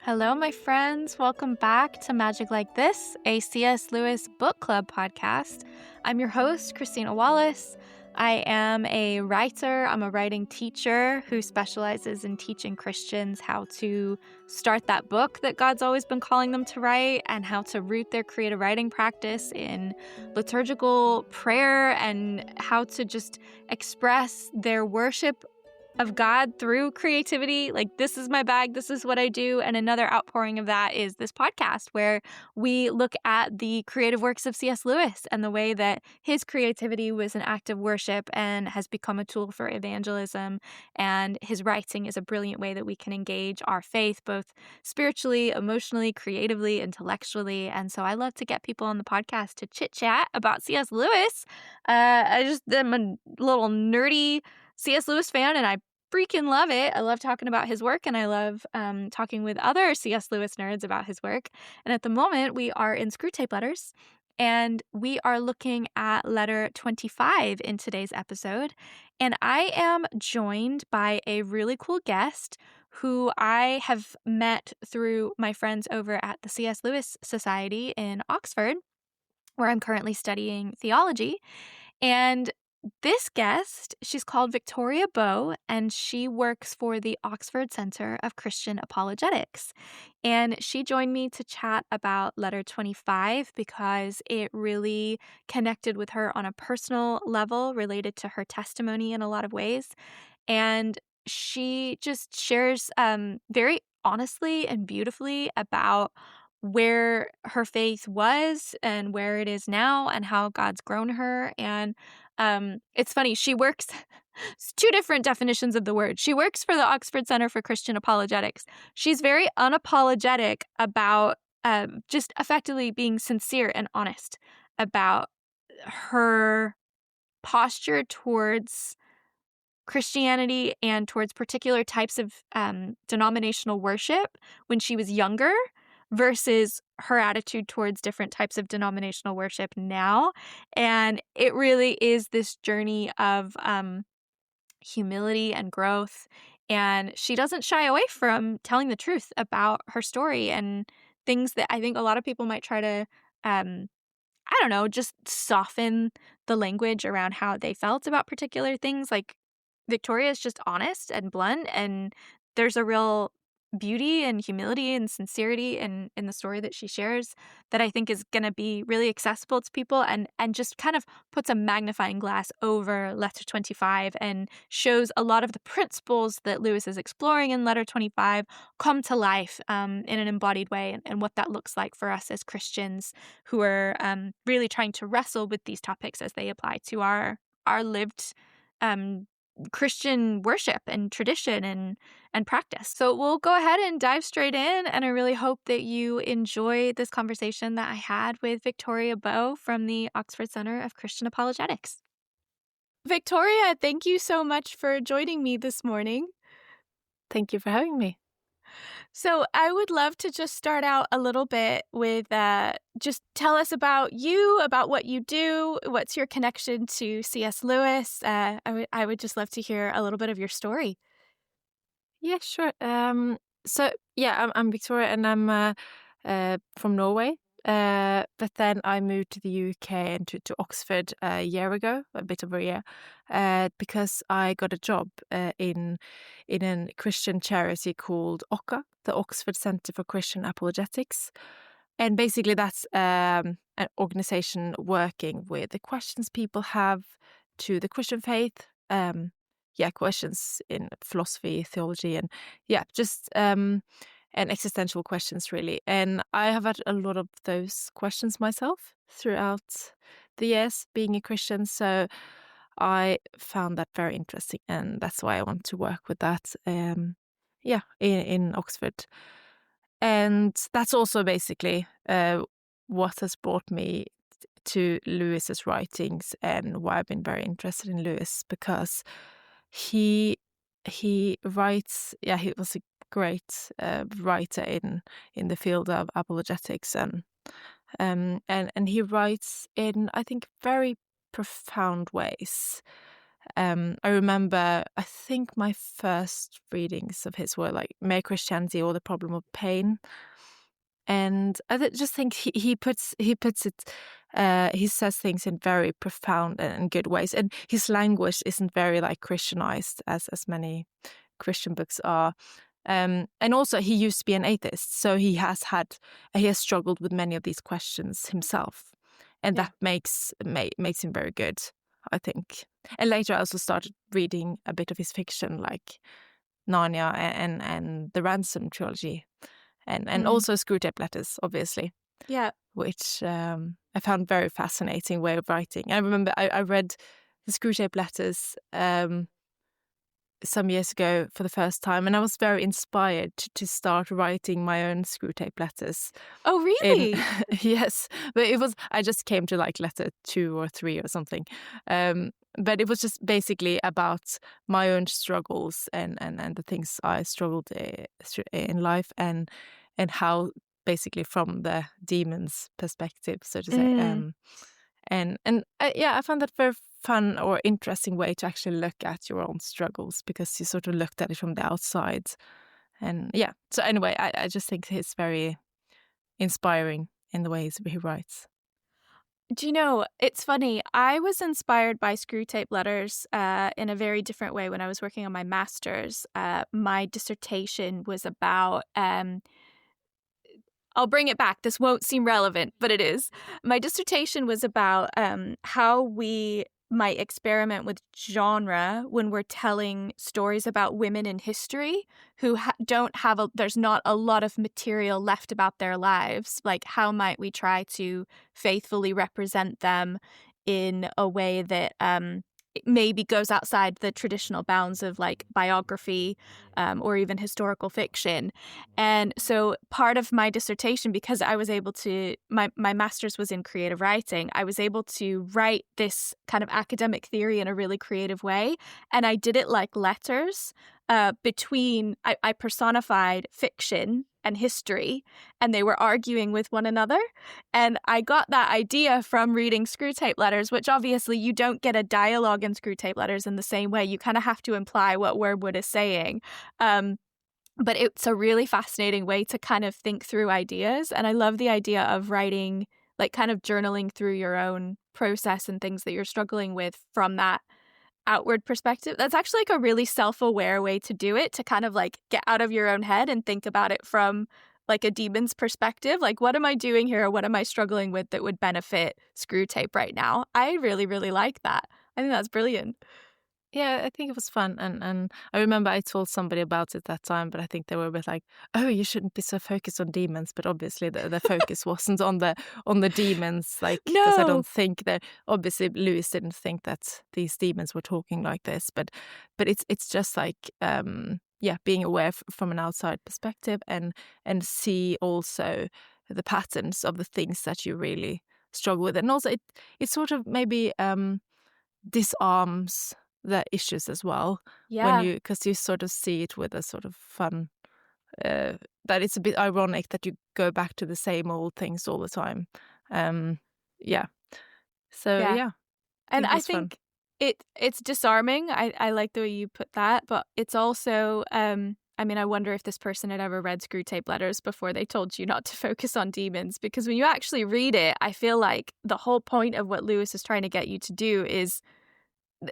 Hello, my friends. Welcome back to Magic Like This, a C.S. Lewis book club podcast. I'm your host, Christina Wallace. I am a writer. I'm a writing teacher who specializes in teaching Christians how to start that book that God's always been calling them to write and how to root their creative writing practice in liturgical prayer and how to just express their worship of God through creativity. Like, this is my bag, this is what I do. And another outpouring of that is this podcast where we look at the creative works of C.S. Lewis and the way that his creativity was an act of worship and has become a tool for evangelism. And his writing is a brilliant way that we can engage our faith, both spiritually, emotionally, creatively, intellectually. And so I love to get people on the podcast to chit chat about C.S. Lewis. I just am a little nerdy C.S. Lewis fan, and I freaking love it. I love talking about his work, and I love talking with other C.S. Lewis nerds about his work. And at the moment, we are in Screwtape letters, and we are looking at letter 25 in today's episode. And I am joined by a really cool guest who I have met through my friends over at the C.S. Lewis Society in Oxford, where I'm currently studying theology. And this guest, she's called Victoria Bow, and she works for the Oxford Center of Christian Apologetics. And she joined me to chat about letter 25 because it really connected with her on a personal level related to her testimony in a lot of ways. And she just shares very honestly and beautifully about where her faith was and where it is now and how God's grown her. And it's funny, she works two different definitions of the word. She works for the Oxford Center for Christian Apologetics. She's very unapologetic about just effectively being sincere and honest about her posture towards Christianity and towards particular types of denominational worship when she was younger versus her attitude towards different types of denominational worship now. And it really is this journey of humility and growth. And she doesn't shy away from telling the truth about her story and things that I think a lot of people might try to I don't know, just soften the language around how they felt about particular things. Like, Victoria is just honest and blunt, and there's a real beauty and humility and sincerity in the story that she shares that I think is going to be really accessible to people and just kind of puts a magnifying glass over letter 25 and shows a lot of the principles that Lewis is exploring in letter 25 come to life in an embodied way, and what that looks like for us as Christians who are really trying to wrestle with these topics as they apply to our lived Christian worship and tradition and practice. So we'll go ahead and dive straight in, and I really hope that you enjoy this conversation that I had with Victoria Bow from the Oxford Center of Christian Apologetics. Victoria, thank you so much for joining me this morning. Thank you for having me. So I would love to just start out a little bit with just tell us about you, about what you do, what's your connection to C.S. Lewis. I would just love to hear a little bit of your story. Yeah, sure. I'm Victoria, and I'm from Norway. But then I moved to the UK and to Oxford a year ago, a bit over a year, because I got a job in a Christian charity called OCCA, the Oxford Center for Christian Apologetics. And basically that's an organization working with the questions people have to the Christian faith, questions in philosophy, theology, and and existential questions, really. And I have had a lot of those questions myself throughout the years being a Christian, so I found that very interesting, and that's why I want to work with that in Oxford. And that's also basically what has brought me to Lewis's writings and why I've been very interested in Lewis, because he writes, he was a great writer in the field of apologetics, and he writes in, I think, very profound ways, I remember, I think my first readings of his were like Mere Christianity or The Problem of Pain. And I just think he puts it, he says things in very profound and good ways. And his language isn't very like Christianized as many Christian books are. And also he used to be an atheist, so he has struggled with many of these questions himself. And that makes him very good, I think. And later I also started reading a bit of his fiction, like Narnia and the Ransom trilogy. And also Screwtape letters, obviously. Yeah. Which I found very fascinating way of writing. I remember I read the Screwtape letters some years ago for the first time, and I was very inspired to start writing my own Screwtape letters. Oh, really? Yes. But I just came to like letter 2 or 3 or something. But it was just basically about my own struggles and the things I struggled in life and how basically from the demon's perspective, so to say. I found that very fun or interesting way to actually look at your own struggles, because you sort of looked at it from the outside. And yeah, so anyway, I just think he's very inspiring in the ways he writes. Do you know, it's funny, I was inspired by Screwtape letters in a very different way when I was working on my master's. My dissertation was about, I'll bring it back, this won't seem relevant, but it is. My dissertation was about how we might experiment with genre when we're telling stories about women in history who there's not a lot of material left about their lives. Like, how might we try to faithfully represent them in a way that maybe goes outside the traditional bounds of like biography or even historical fiction. And so part of my dissertation, because I was able to, my master's was in creative writing, I was able to write this kind of academic theory in a really creative way. And I did it like letters between, I personified fiction and history, and they were arguing with one another. And I got that idea from reading Screwtape letters, which obviously you don't get a dialogue in Screwtape letters in the same way. You kind of have to imply what Wordwood is saying. But it's a really fascinating way to kind of think through ideas. And I love the idea of writing, like kind of journaling through your own process and things that you're struggling with from that outward perspective. That's actually like a really self-aware way to do it, to kind of like get out of your own head and think about it from like a demon's perspective. Like, what am I doing here? Or what am I struggling with that would benefit Screwtape right now? I really, really like that. I think that's brilliant. Yeah, I think it was fun. And I remember I told somebody about it that time, but I think they were a bit like, oh, you shouldn't be so focused on demons. But obviously the focus wasn't on the demons, like, because I don't think that, obviously Lewis didn't think that these demons were talking like this. But it's just like, being aware from an outside perspective and see also the patterns of the things that you really struggle with. And also it sort of maybe disarms the issues as well. Yeah. Because you sort of see it with a sort of fun, that it's a bit ironic that you go back to the same old things all the time. And I think it's disarming. I like the way you put that, but it's also, I wonder if this person had ever read Screwtape letters before they told you not to focus on demons, because when you actually read it, I feel like the whole point of what Lewis is trying to get you to do is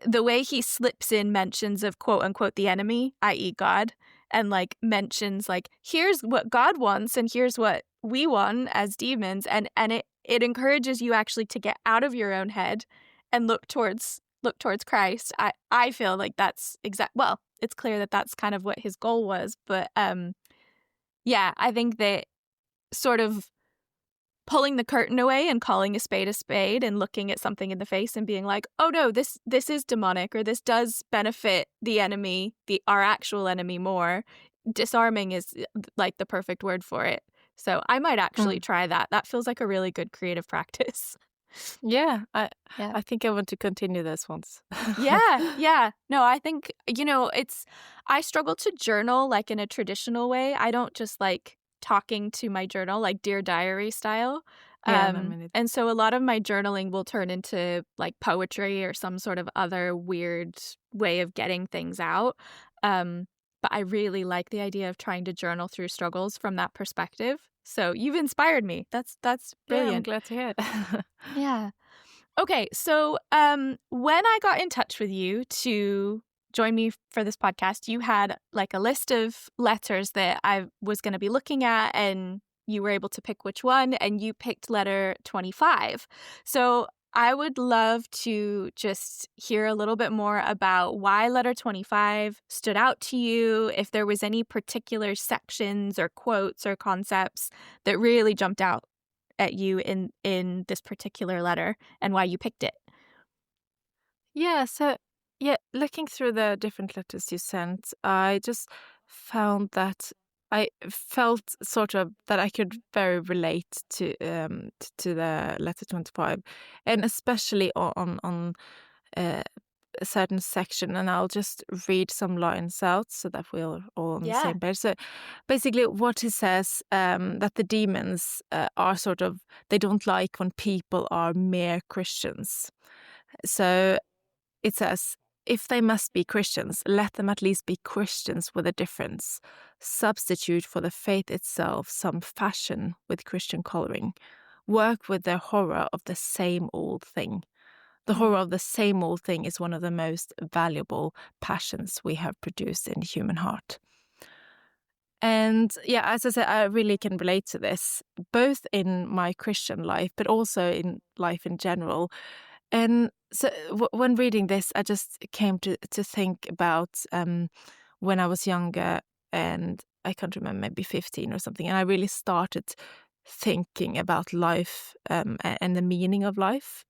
the way he slips in mentions of quote unquote the enemy, i.e. God, and like mentions like, here's what God wants and here's what we want as demons, and it encourages you actually to get out of your own head and look towards Christ. I feel like that's well, it's clear that that's kind of what his goal was, but I think that sort of pulling the curtain away and calling a spade and looking at something in the face and being like, oh no, this is demonic, or this does benefit the enemy, our actual enemy more. Disarming is like the perfect word for it. So I might actually try that. That feels like a really good creative practice. Yeah, I think I want to continue this once. Yeah. No, I think, I struggle to journal like in a traditional way. I don't just like talking to my journal, like Dear Diary style. Yeah, no, me neither. And so a lot of my journaling will turn into like poetry or some sort of other weird way of getting things out. But I really like the idea of trying to journal through struggles from that perspective. So you've inspired me. That's Yeah, I'm brilliant. glad to hear it. Yeah. Okay, so when I got in touch with you to join me for this podcast, you had like a list of letters that I was going to be looking at, and you were able to pick which one, and you picked letter 25. So I would love to just hear a little bit more about why letter 25 stood out to you, if there was any particular sections or quotes or concepts that really jumped out at you in this particular letter and why you picked it. Yeah, so yeah, looking through the different letters you sent, I just found that I felt sort of that I could very relate to the letter 25, and especially on a certain section, and I'll just read some lines out so that we're all on the Yeah. same page. So basically what he says, that the demons are sort of, they don't like when people are mere Christians. So it says, if they must be Christians, let them at least be Christians with a difference. Substitute for the faith itself some fashion with Christian coloring. Work with their horror of the same old thing. The horror of the same old thing is one of the most valuable passions we have produced in the human heart. And yeah, as I said, I really can relate to this, both in my Christian life, but also in life in general. And so when reading this, I just came to think about when I was younger, and I can't remember, maybe 15 or something, and I really started thinking about life and the meaning of life.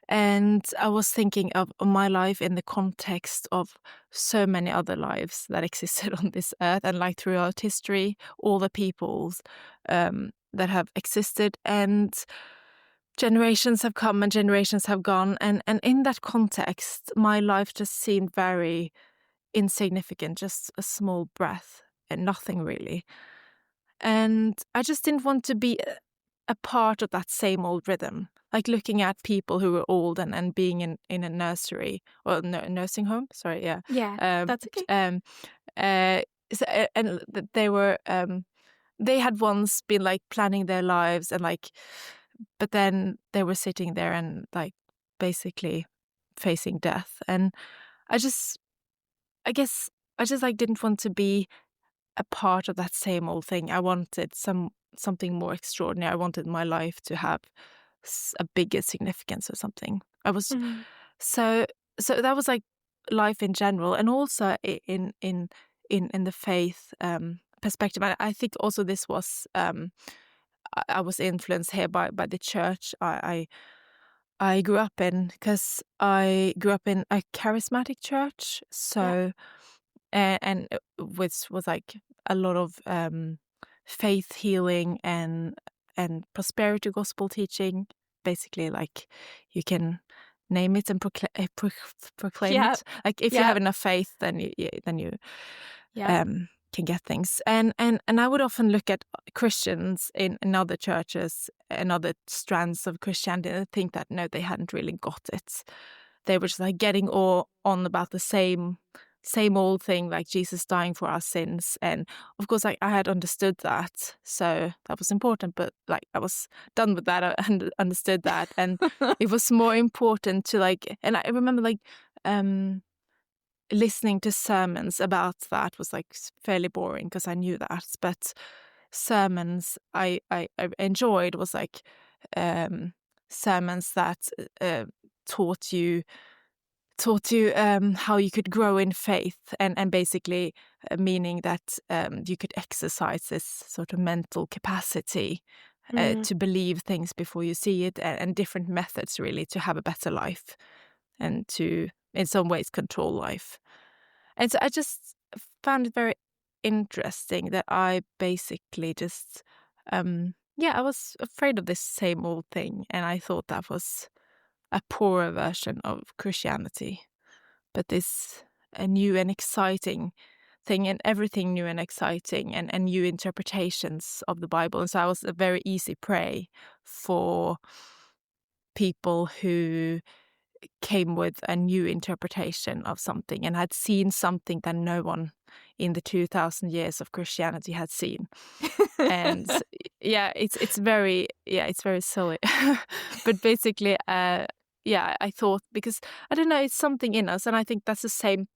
And I was thinking of my life in the context of so many other lives that existed on this earth, and like throughout history, all the peoples that have existed, and generations have come and generations have gone. And in that context, my life just seemed very insignificant, just a small breath and nothing really. And I just didn't want to be a part of that same old rhythm, like looking at people who were old and being in a nursery or nursing home. Sorry, yeah. Yeah, that's okay. Uh, and they were they had once been like planning their lives, and like, but then they were sitting there and like basically facing death. And I just, I guess, I just like didn't want to be a part of that same old thing. I wanted something more extraordinary. I wanted my life to have a bigger significance or something. I was so that was like life in general, and also in the faith perspective. I think also this was I was influenced here by the church I grew up in, because I grew up in a charismatic church. Yeah. So and which was like a lot of faith healing and prosperity gospel teaching. Basically, like, you can name it and proclaim Yeah. it. Like, if you Yeah. have enough faith, then you Yeah. can get things. And I would often look at Christians in other churches and other strands of Christianity and think that no, they hadn't really got it. They were just like getting all on about the same old thing, like Jesus dying for our sins. And of course, like, I had understood that, so that was important. But like, I was done with that and understood that, and it was more important to like. And I remember like listening to sermons about that was like fairly boring because I knew that. But sermons I enjoyed was like sermons that taught you how you could grow in faith, and basically meaning that you could exercise this sort of mental capacity to believe things before you see it, and different methods really to have a better life and to in some ways control life. And so I just found it very interesting that I basically just I was afraid of this same old thing, and I thought that was a poorer version of Christianity. But this a new and exciting thing and everything new and exciting and new interpretations of the Bible. And so I was a very easy prey for people who came with a new interpretation of something and had seen something that no one in the 2000 years of Christianity had seen. And yeah, it's very silly. But basically, I thought, because I don't know, it's something in us, and I think that's the same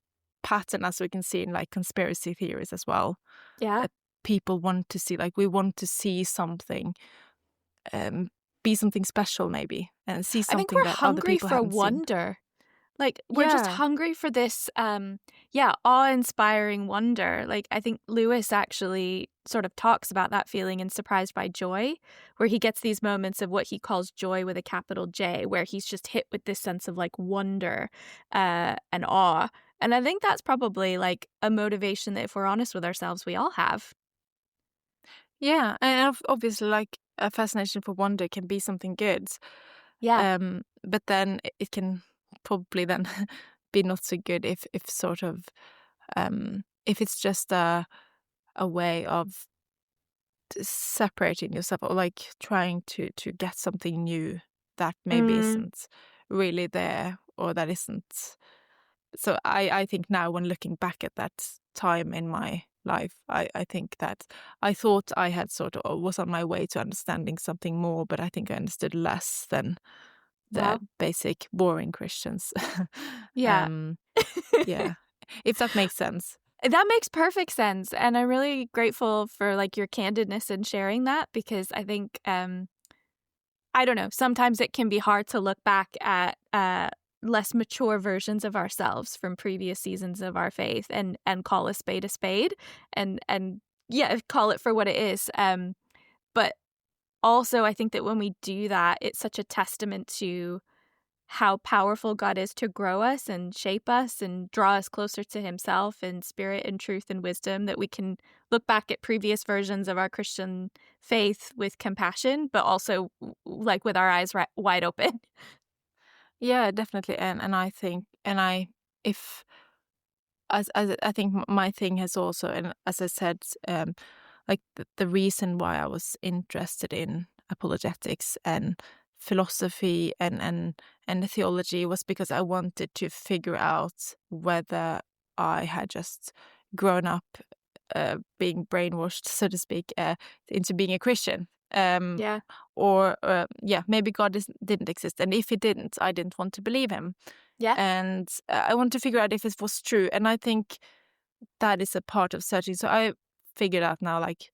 pattern as we can see in like conspiracy theories as well. Yeah. People want to see, like, we want to see something, be something special maybe, and see I think something we're that other hungry people for haven't seen. wonder. Like, we're just Yeah. hungry for this, awe-inspiring wonder. Like, I think Lewis actually sort of talks about that feeling in Surprised by Joy, where he gets these moments of what he calls joy with a capital J, where he's just hit with this sense of, like, wonder and awe. And I think that's probably, like, a motivation that, if we're honest with ourselves, we all have. Yeah, and obviously, like, a fascination for wonder can be something good. Yeah. But then it can probably then be not so good if sort of if it's just a way of separating yourself, or like trying to get something new that maybe Mm, isn't really there, or that isn't. So I think now, when looking back at that time in my life, I think that I thought I had sort of was on my way to understanding something more, but I think I understood less than the wow. basic boring Christians. Yeah. um, yeah, if that makes sense. That makes perfect sense, and I'm really grateful for, like, your candidness in sharing that, because I think, I don't know, sometimes it can be hard to look back at, less mature versions of ourselves from previous seasons of our faith and call a spade, and yeah, call it for what it is, but also I think that when we do that, it's such a testament to how powerful God is to grow us and shape us and draw us closer to himself in spirit and truth and wisdom, that we can look back at previous versions of our Christian faith with compassion, but also like with our eyes wide open. Yeah, definitely. And I think, if as I think my thing has also, and as I said, like the reason why I was interested in apologetics and philosophy and theology was because I wanted to figure out whether I had just grown up being brainwashed, so to speak, into being a Christian. Yeah. Or maybe God didn't exist, and if he didn't, I didn't want to believe him, Yeah. and I want to figure out if it was true. And I think that is a part of searching. So I figured out now, like,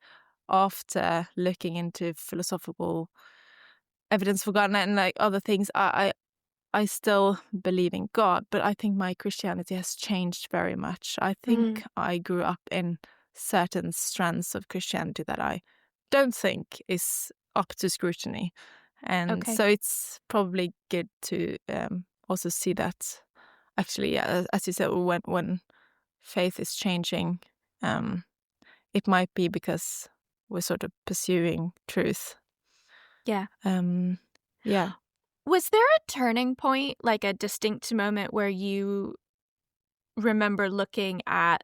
after looking into philosophical evidence for God and like other things, I still believe in God, but I think my Christianity has changed very much. I Mm, think I grew up in certain strands of Christianity that I don't think is up to scrutiny. And okay. so it's probably good to also see that, actually, yeah, as you said, when faith is changing, um, it might be because we're sort of pursuing truth. Yeah. Um, yeah. Was there a turning point, like a distinct moment where you remember looking at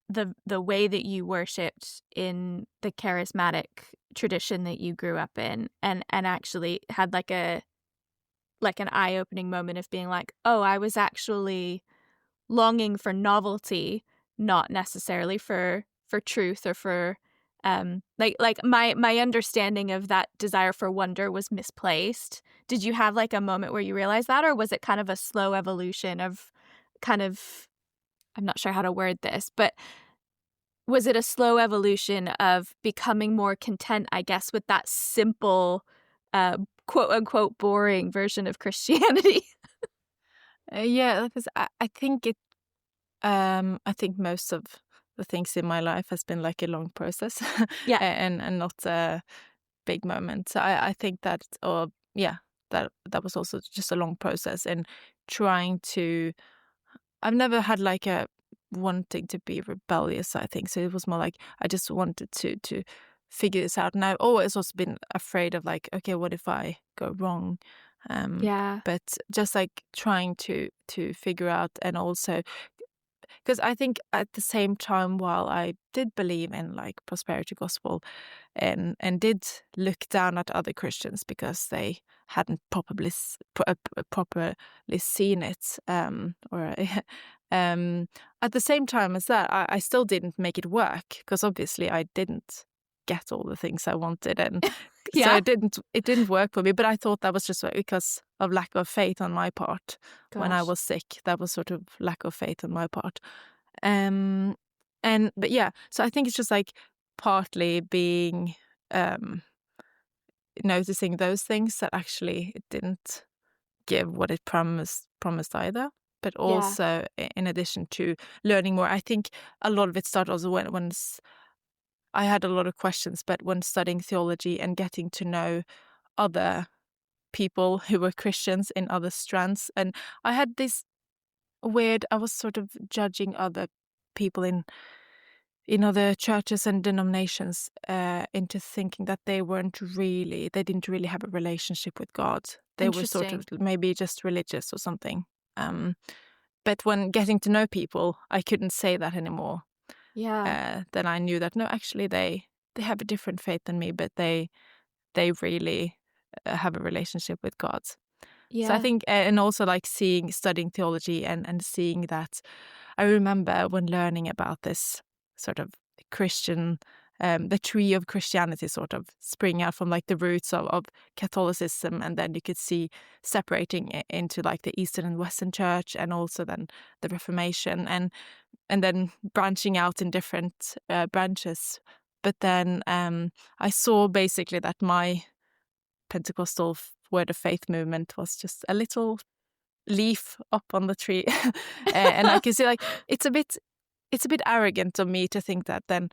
the way that you worshipped in the charismatic tradition that you grew up in, and actually had like an eye-opening moment of being like, "Oh, I was actually longing for novelty, not necessarily for truth or for like my understanding of that desire for wonder was misplaced." Did you have like a moment where you realized that, or was it kind of a slow evolution of kind of, I'm not sure how to word this, but was it a slow evolution of becoming more content, I guess, with that simple, quote unquote boring version of Christianity? Yeah, because I think I think most of the things in my life has been like a long process, Yeah. and not a big moment. So I think that, or yeah, that was also just a long process in trying to. I've never had like a wanting to be rebellious, I think. So it was more like I just wanted to figure this out. And I've always also been afraid of, like, okay, what if I go wrong? Um, Yeah. but just like trying to figure out, and also because I think at the same time, while I did believe in like prosperity gospel and did look down at other Christians because they hadn't properly seen it, or at the same time as that, I still didn't make it work, because obviously I didn't get all the things I wanted, and so it didn't work for me. But I thought that was just because of lack of faith on my part. When I was sick, that was sort of lack of faith on my part. But yeah, so I think it's just like partly being noticing those things that actually it didn't give what it promised either. But also, in addition to learning more, I think a lot of it started also when I had a lot of questions, but when studying theology and getting to know other people who were Christians in other strands. And I had this I was sort of judging other people in other churches and denominations into thinking that they didn't really have a relationship with God. They were sort of maybe just religious or something. But when getting to know people, I couldn't say that anymore. Then I knew that, no, actually they have a different faith than me, but they really have a relationship with God. So I think, and also like studying theology and seeing that, I remember when learning about this sort of Christian, the tree of Christianity sort of spring out from like the roots of Catholicism, and then you could see separating into like the Eastern and Western Church, and also then the Reformation, and then branching out in different branches. But then I saw basically that my Pentecostal word of faith movement was just a little leaf up on the tree. And I can see like it's a bit arrogant of me to think that then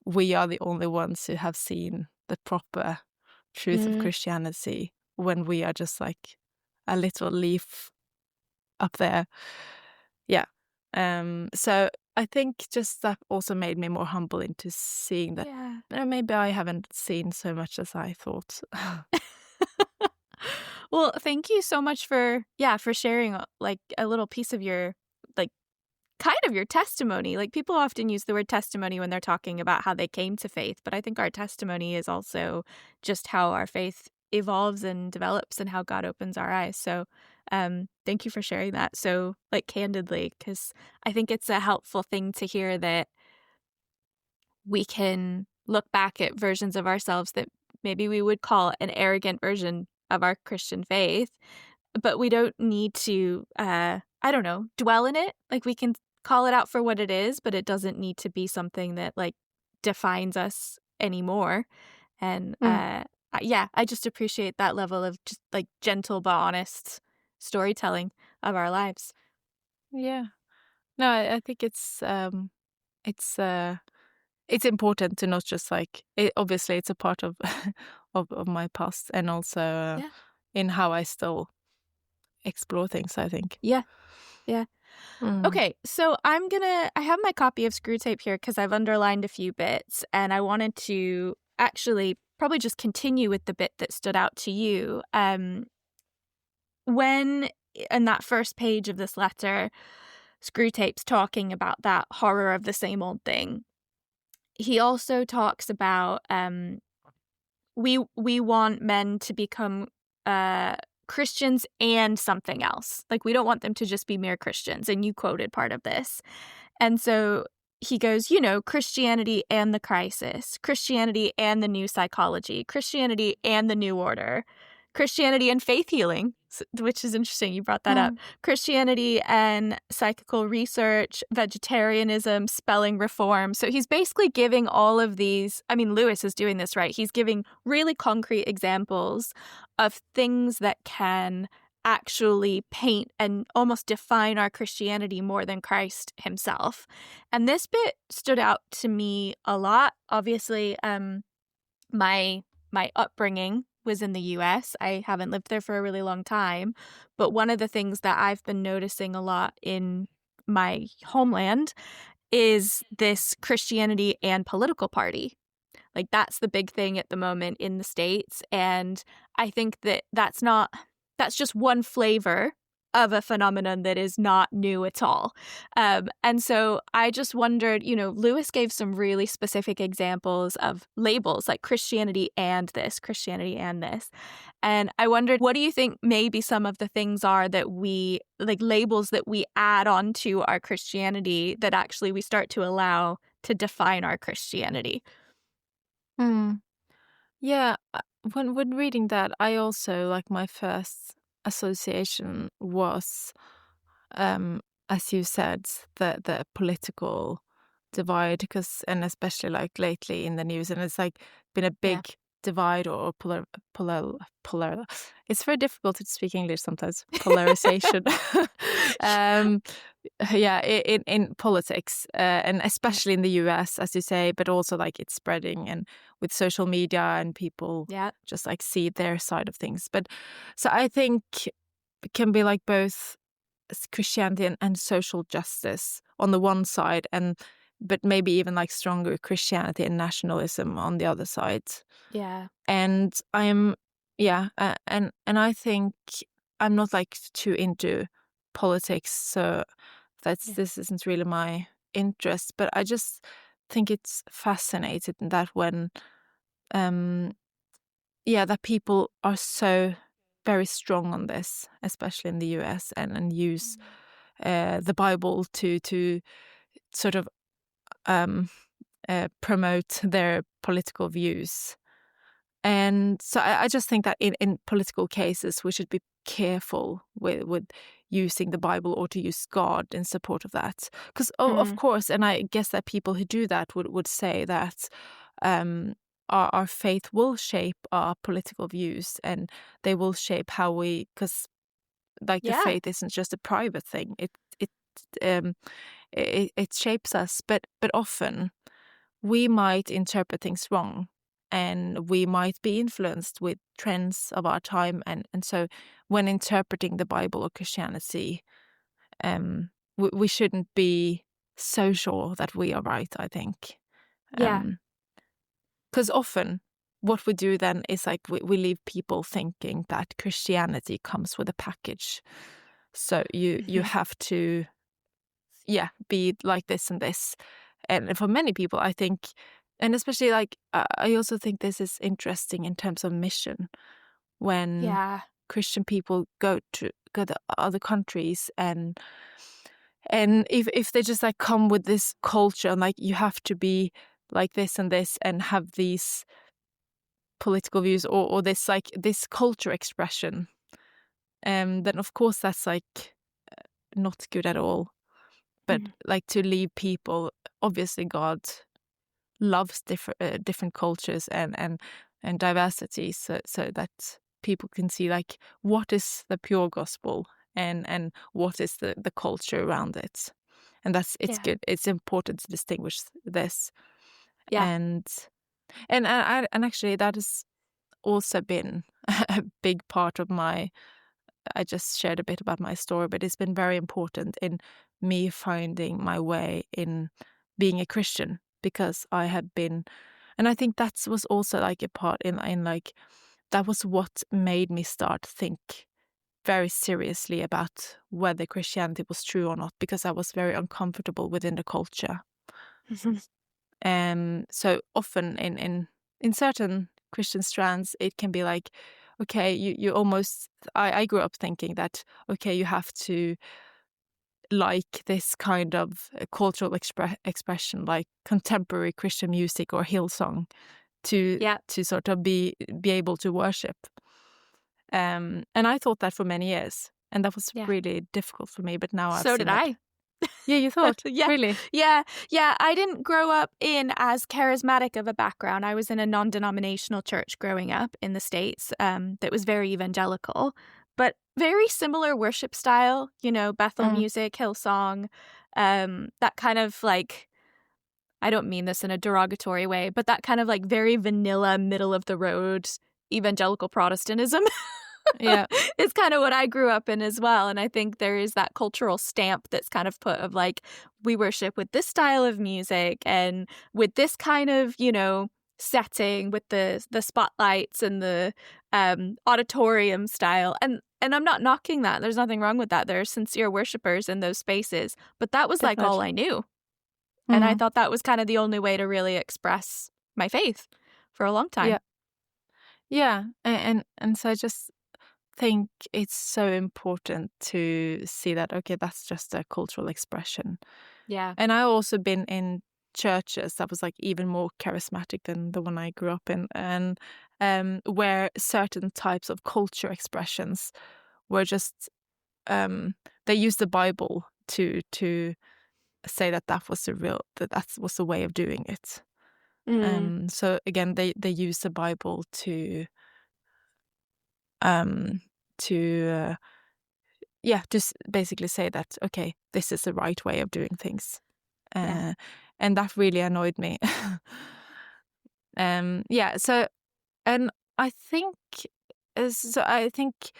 we are the only ones who have seen the proper truth of Christianity, when we are just like a little leaf up there. So I think just that also made me more humble into seeing that maybe I haven't seen so much as I thought. Well, thank you so much for sharing like a little piece of your like kind of your testimony. Like, people often use the word testimony when they're talking about how they came to faith, but I think our testimony is also just how our faith evolves and develops and how God opens our eyes. So thank you for sharing that so like candidly, because I think it's a helpful thing to hear that we can look back at versions of ourselves that maybe we would call an arrogant version of our Christian faith, but we don't need to, dwell in it. Like, we can call it out for what it is, but it doesn't need to be something that like defines us anymore. And I just appreciate that level of just like gentle but honest storytelling of our lives. Yeah. No, I think it's important to not just like obviously it's a part of of my past, and also in how I still explore things, I think. Yeah. Okay, so I have my copy of Screwtape here because I've underlined a few bits, and I wanted to actually probably just continue with the bit that stood out to you. When in that first page of this letter, Screwtape's talking about that horror of the same old thing. He also talks about we want men to become Christians and something else. Like, we don't want them to just be mere Christians. And you quoted part of this. And so he goes, Christianity and the crisis, Christianity and the new psychology, Christianity and the new order, Christianity and faith healing, which is interesting. You brought that up. Christianity and psychical research, vegetarianism, spelling reform. So he's basically giving all of these. I mean, Lewis is doing this, right? He's giving really concrete examples of things that can actually paint and almost define our Christianity more than Christ himself. And this bit stood out to me a lot. Obviously, my upbringing was in the US. I haven't lived there for a really long time. But one of the things that I've been noticing a lot in my homeland is this Christianity and political party. Like, that's the big thing at the moment in the States. And I think that that's just one flavor of a phenomenon that is not new at all. And so I just wondered, Lewis gave some really specific examples of labels like Christianity and this, Christianity and this. And I wondered, what do you think maybe some of the things are that we, like labels that we add on to our Christianity that actually we start to allow to define our Christianity? Yeah, when reading that, I also, like, my first association was, as you said, the political divide, and especially like lately in the news, and it's like been a big divide or polar. It's very difficult to speak English sometimes. Polarization. Yeah, in politics, and especially in the US, as you say, but also like it's spreading and with social media and people just like see their side of things. But so I think it can be like both Christianity and social justice on the one side, but maybe even like stronger Christianity and nationalism on the other side. Yeah. And and I think I'm not like too into politics, so this isn't really my interest. But I just think it's fascinating that when that people are so very strong on this, especially in the US, and use the Bible to sort of promote their political views. And so I just think that in political cases, we should be careful with using the Bible or to use God in support of that. Because, of course, and I guess that people who do that would say that our faith will shape our political views, and they will shape how because like the faith isn't just a private thing. It shapes us, but often we might interpret things wrong, and we might be influenced with trends of our time, and so when interpreting the Bible or Christianity, we shouldn't be so sure that we are right, I think. Because often what we do then is like we leave people thinking that Christianity comes with a package. So you have to be like this and this. And for many people, I think, and especially like I also think this is interesting in terms of mission, when Christian people go to other countries, and if they just like come with this culture and like you have to be like this and this and have these political views or this like this culture expression, then of course that's like not good at all. But like to leave people, obviously God loves different cultures and diversity, so that people can see like what is the pure gospel and what is the culture around it, and it's good. It's important to distinguish this. And actually that has also been a big part of I just shared a bit about my story, but it's been very important in me finding my way in being a Christian, because I had been, and I think that was also like a part in like, that was what made me start think very seriously about whether Christianity was true or not, because I was very uncomfortable within the culture. So often in certain Christian strands, it can be like, okay, you almost, I grew up thinking that, okay, you have to like this kind of cultural expression, like contemporary Christian music or Hillsong, to sort of be able to worship. And I thought that for many years, and that was really difficult for me. But now I've seen I. Yeah, you thought? Really? Yeah. I didn't grow up in as charismatic of a background. I was in a non-denominational church growing up in the States that was very evangelical, but very similar worship style, Bethel music, Hillsong, that kind of like, I don't mean this in a derogatory way, but that kind of like very vanilla, middle of the road evangelical Protestantism. It's kind of what I grew up in as well. And I think there is that cultural stamp that's kind of put of like, we worship with this style of music and with this kind of, setting with the spotlights and the auditorium style. And And I'm not knocking that. There's nothing wrong with that. There are sincere worshipers in those spaces. But that was like all Definitely. I knew. And I Mm. thought that was kind of the only way to really express my faith for a long time. Yeah. Yeah. And so I just think it's so important to see that, okay, that's just a cultural expression. Yeah. And I also been in churches that was like even more charismatic than the one I grew up in, and where certain types of culture expressions were just they used the Bible to say that that was that was the way of doing it. Mm. So again, they use the Bible um to just basically say that, okay, this is the right way of doing things. Yeah. And that really annoyed me. So, and I think, I think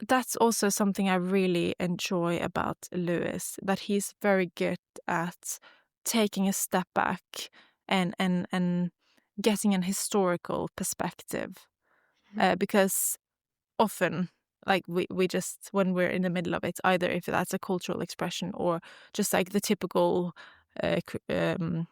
that's also something I really enjoy about Lewis, that he's very good at taking a step back and getting an historical perspective. Because often, like we just, when we're in the middle of it, either if that's a cultural expression or just like uh, cr- um,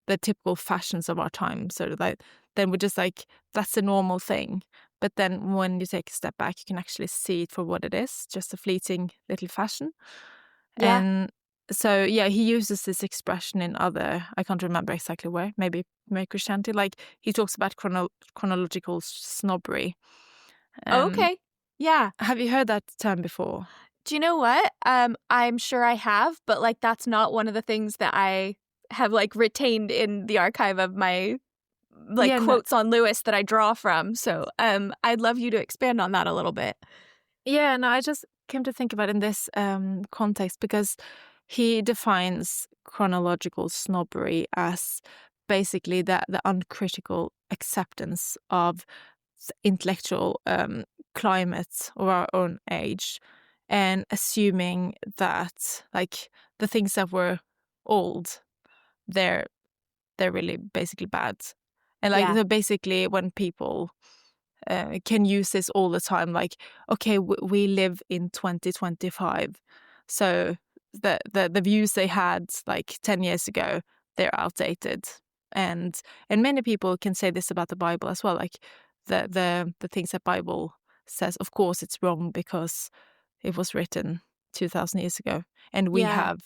the typical fashions of our time, sort of like, then we're just like, that's a normal thing. But then when you take a step back, you can actually see it for what it is, just a fleeting little fashion. Yeah. And so, yeah, he uses this expression in other, I can't remember exactly where, maybe Christianity, like he talks about chronological snobbery. Um, Okay. Yeah. have you heard that term before? Do you know what? I'm sure I have, but like that's not one of the things that I have like retained in the archive of my like Yeah, no, quotes on Lewis that I draw from. So I'd love you to expand on that a little bit. yeah, no, I just came to think about it in this context because he defines chronological snobbery as basically the uncritical acceptance of the intellectual climate of our own age, and assuming that like the things that were old, they're really basically bad. And like, Yeah. so basically when people can use this all the time, like, okay, we live in 2025, so the views they had like 10 years ago, they're outdated. And many people can say this about the Bible as well, like the things that Bible says, of course it's wrong because it was written 2000 years ago, and we Yeah. have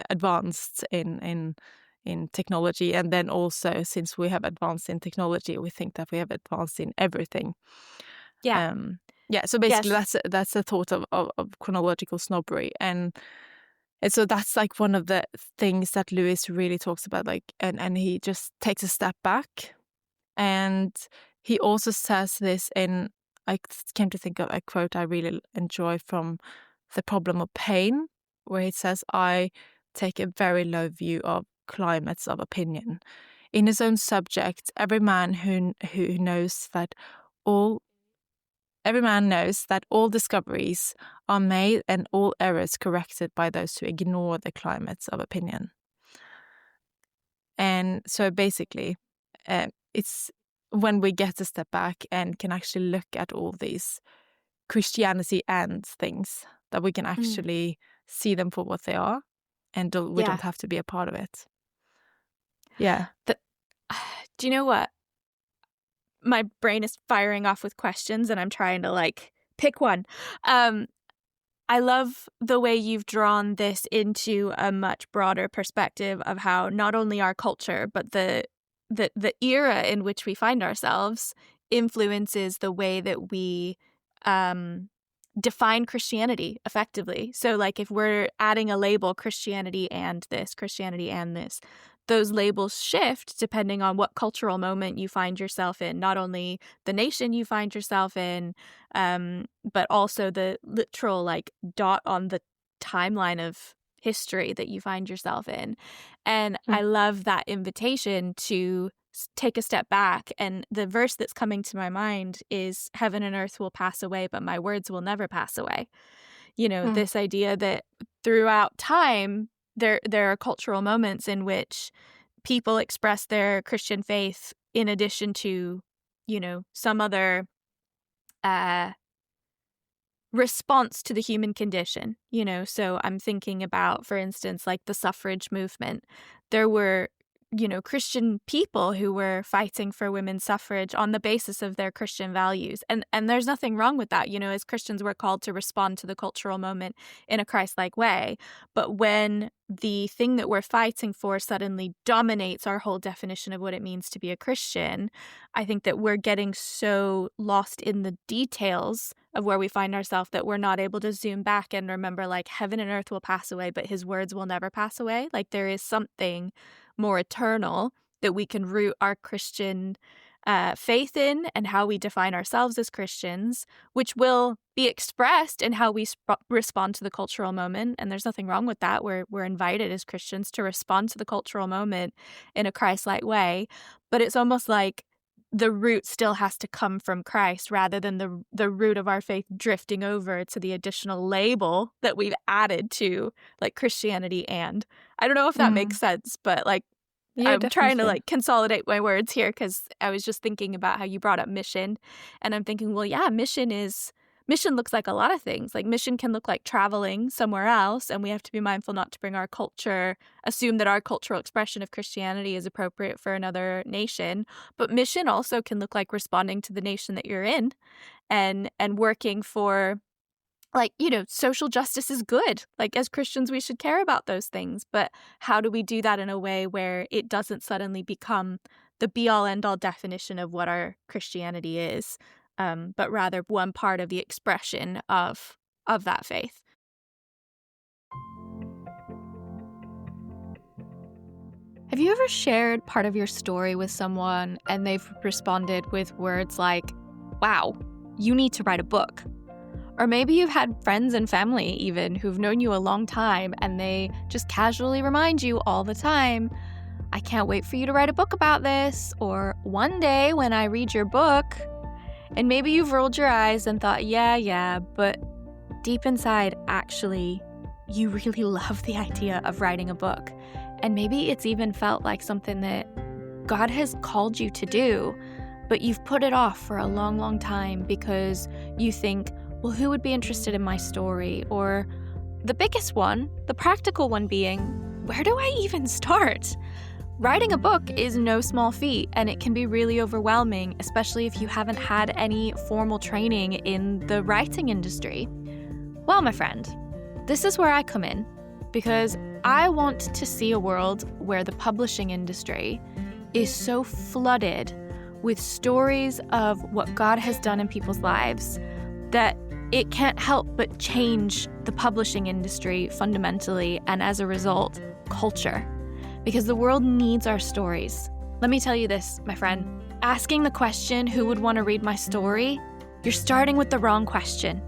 advanced in technology, and then also since we have advanced in technology, we think that we have advanced in everything. Yeah. So basically Yes. that's the thought of chronological snobbery, and so that's like one of the things that Lewis really talks about, like, and he just takes a step back. And he also says this in, I came to think of a quote I really enjoy from The Problem of Pain, where it says, I take a very low view of climates of opinion. In his own subject, every man knows that all discoveries are made and all errors corrected by those who ignore the climates of opinion. And so basically, it's when we get a step back and can actually look at all these Christianity and things, that we can Mm. actually see them for what they are, and we Yeah. don't have to be a part of it. Yeah. The, do you know what? My brain is firing off with questions and I'm trying to like pick one. I love the way you've drawn this into a much broader perspective of how not only our culture, but the era in which we find ourselves influences the way that we define Christianity effectively. So, like, if we're adding a label, Christianity and this, those labels shift depending on what cultural moment you find yourself in, not only the nation you find yourself in, but also the literal like dot on the timeline of history that you find yourself in. And I Mm. love that invitation to take a step back. And the verse that's coming to my mind is heaven and earth will pass away, but my words will never pass away. You know, Mm. this idea that throughout time, there are cultural moments in which people express their Christian faith in addition to, you know, some other response to the human condition, So I'm thinking about, for instance, like the suffrage movement. There were, Christian people who were fighting for women's suffrage on the basis of their Christian values. And there's nothing wrong with that. As Christians, we're called to respond to the cultural moment in a Christ-like way. But when the thing that we're fighting for suddenly dominates our whole definition of what it means to be a Christian, I think that we're getting so lost in the details of where we find ourselves that we're not able to zoom back and remember, like, heaven and earth will pass away, but his words will never pass away. Like, there is something more eternal that we can root our Christian faith in, and how we define ourselves as Christians, which will be expressed in how we respond to the cultural moment. And there's nothing wrong with that. We're invited as Christians to respond to the cultural moment in a Christ-like way. But it's almost like the root still has to come from Christ, rather than the root of our faith drifting over to the additional label that we've added to, like, Christianity. And I don't know if that makes sense, but like, Yeah, I'm trying to definitely. consolidate my words here, because I was just thinking about how you brought up mission, and I'm thinking, well, yeah, mission looks like a lot of things. Like, mission can look like traveling somewhere else, and we have to be mindful not to bring our culture, assume that our cultural expression of Christianity is appropriate for another nation. But mission also can look like responding to the nation that you're in, and working for, like, social justice is good. Like, as Christians, we should care about those things. But how do we do that in a way where it doesn't suddenly become the be-all, end-all definition of what our Christianity is, but rather one part of the expression of that faith? Have you ever shared part of your story with someone and they've responded with words like, wow, you need to write a book? Or maybe you've had friends and family even who've known you a long time, and they just casually remind you all the time, I can't wait for you to write a book about this, or one day when I read your book. And maybe you've rolled your eyes and thought, yeah, but deep inside, actually, you really love the idea of writing a book. And maybe it's even felt like something that God has called you to do, but you've put it off for a long, long time because you think, well, who would be interested in my story? Or the biggest one, the practical one being, where do I even start? Writing a book is no small feat, and it can be really overwhelming, especially if you haven't had any formal training in the writing industry. Well, my friend, this is where I come in, because I want to see a world where the publishing industry is so flooded with stories of what God has done in people's lives that it can't help but change the publishing industry fundamentally, and as a result, culture. Because the world needs our stories. Let me tell you this, my friend. Asking the question, who would want to read my story? You're starting with the wrong question.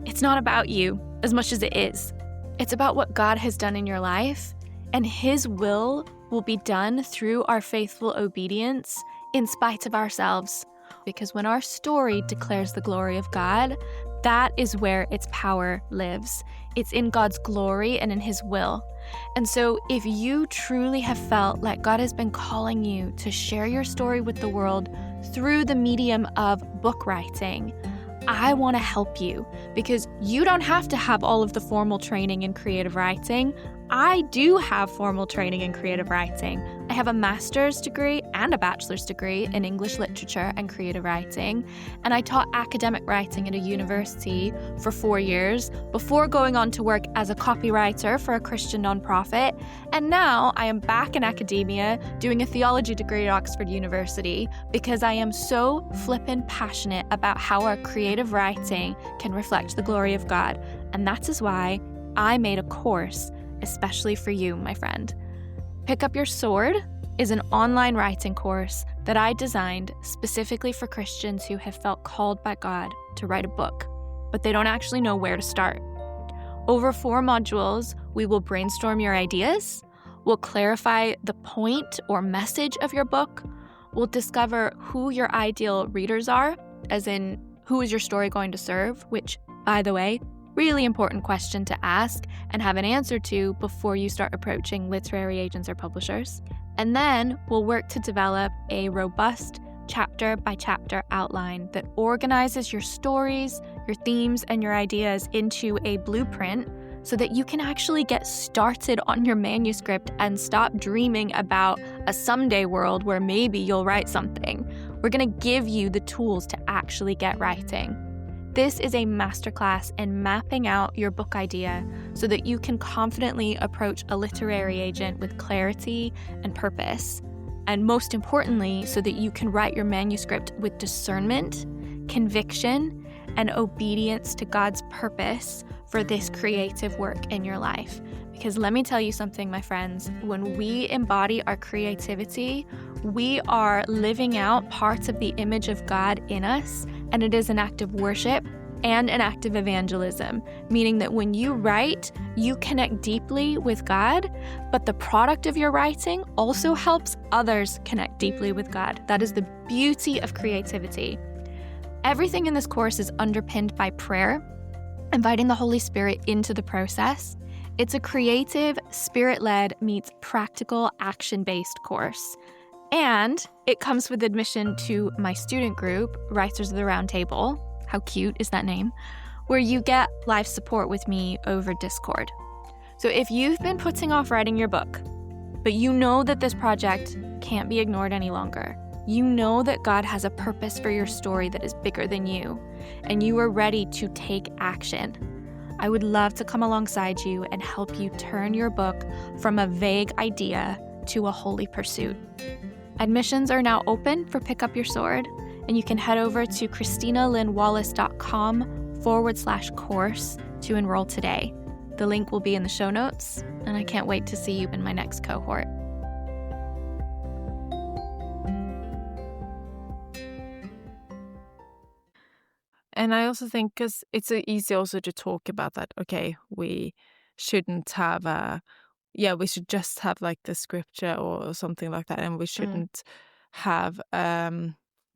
It's not about you as much as it is. It's about what God has done in your life, and His will be done through our faithful obedience in spite of ourselves. Because when our story declares the glory of God, that is where its power lives. It's in God's glory and in His will. And so if you truly have felt like God has been calling you to share your story with the world through the medium of book writing, I want to help you, because you don't have to have all of the formal training in creative writing. I do have formal training in creative writing. I have a master's degree and a bachelor's degree in English literature and creative writing, and I taught academic writing at a university for 4 years before going on to work as a copywriter for a Christian nonprofit, and now I am back in academia doing a theology degree at Oxford University because I am so flippin' passionate about how our creative writing can reflect the glory of God, and that is why I made a course especially for you, my friend. Pick Up Your Sword is an online writing course that I designed specifically for Christians who have felt called by God to write a book, but they don't actually know where to start. Over 4 modules, we will brainstorm your ideas, we'll clarify the point or message of your book, we'll discover who your ideal readers are, as in, who is your story going to serve, which, by the way, really important question to ask and have an answer to before you start approaching literary agents or publishers. And then we'll work to develop a robust chapter by chapter outline that organizes your stories, your themes, and your ideas into a blueprint so that you can actually get started on your manuscript and stop dreaming about a someday world where maybe you'll write something. We're going to give you the tools to actually get writing. This is a masterclass in mapping out your book idea so that you can confidently approach a literary agent with clarity and purpose. And most importantly, so that you can write your manuscript with discernment, conviction, and obedience to God's purpose for this creative work in your life. Because let me tell you something, my friends, when we embody our creativity, we are living out parts of the image of God in us, and it is an act of worship and an act of evangelism, meaning that when you write, you connect deeply with God, but the product of your writing also helps others connect deeply with God. That is the beauty of creativity. Everything in this course is underpinned by prayer, inviting the Holy Spirit into the process. It's a creative, spirit-led meets practical, action-based course. And it comes with admission to my student group, Writers of the Round Table. How cute is that name? Where you get live support with me over Discord. So if you've been putting off writing your book, but you know that this project can't be ignored any longer, you know that God has a purpose for your story that is bigger than you, and you are ready to take action, I would love to come alongside you and help you turn your book from a vague idea to a holy pursuit. Admissions are now open for Pick Up Your Sword, and you can head over to christinalynwallace.com/course to enroll today. The link will be in the show notes, and I can't wait to see you in my next cohort. And I also think, because it's easy also to talk about that, okay, we shouldn't have we should just have like the scripture or something like that, and we shouldn't have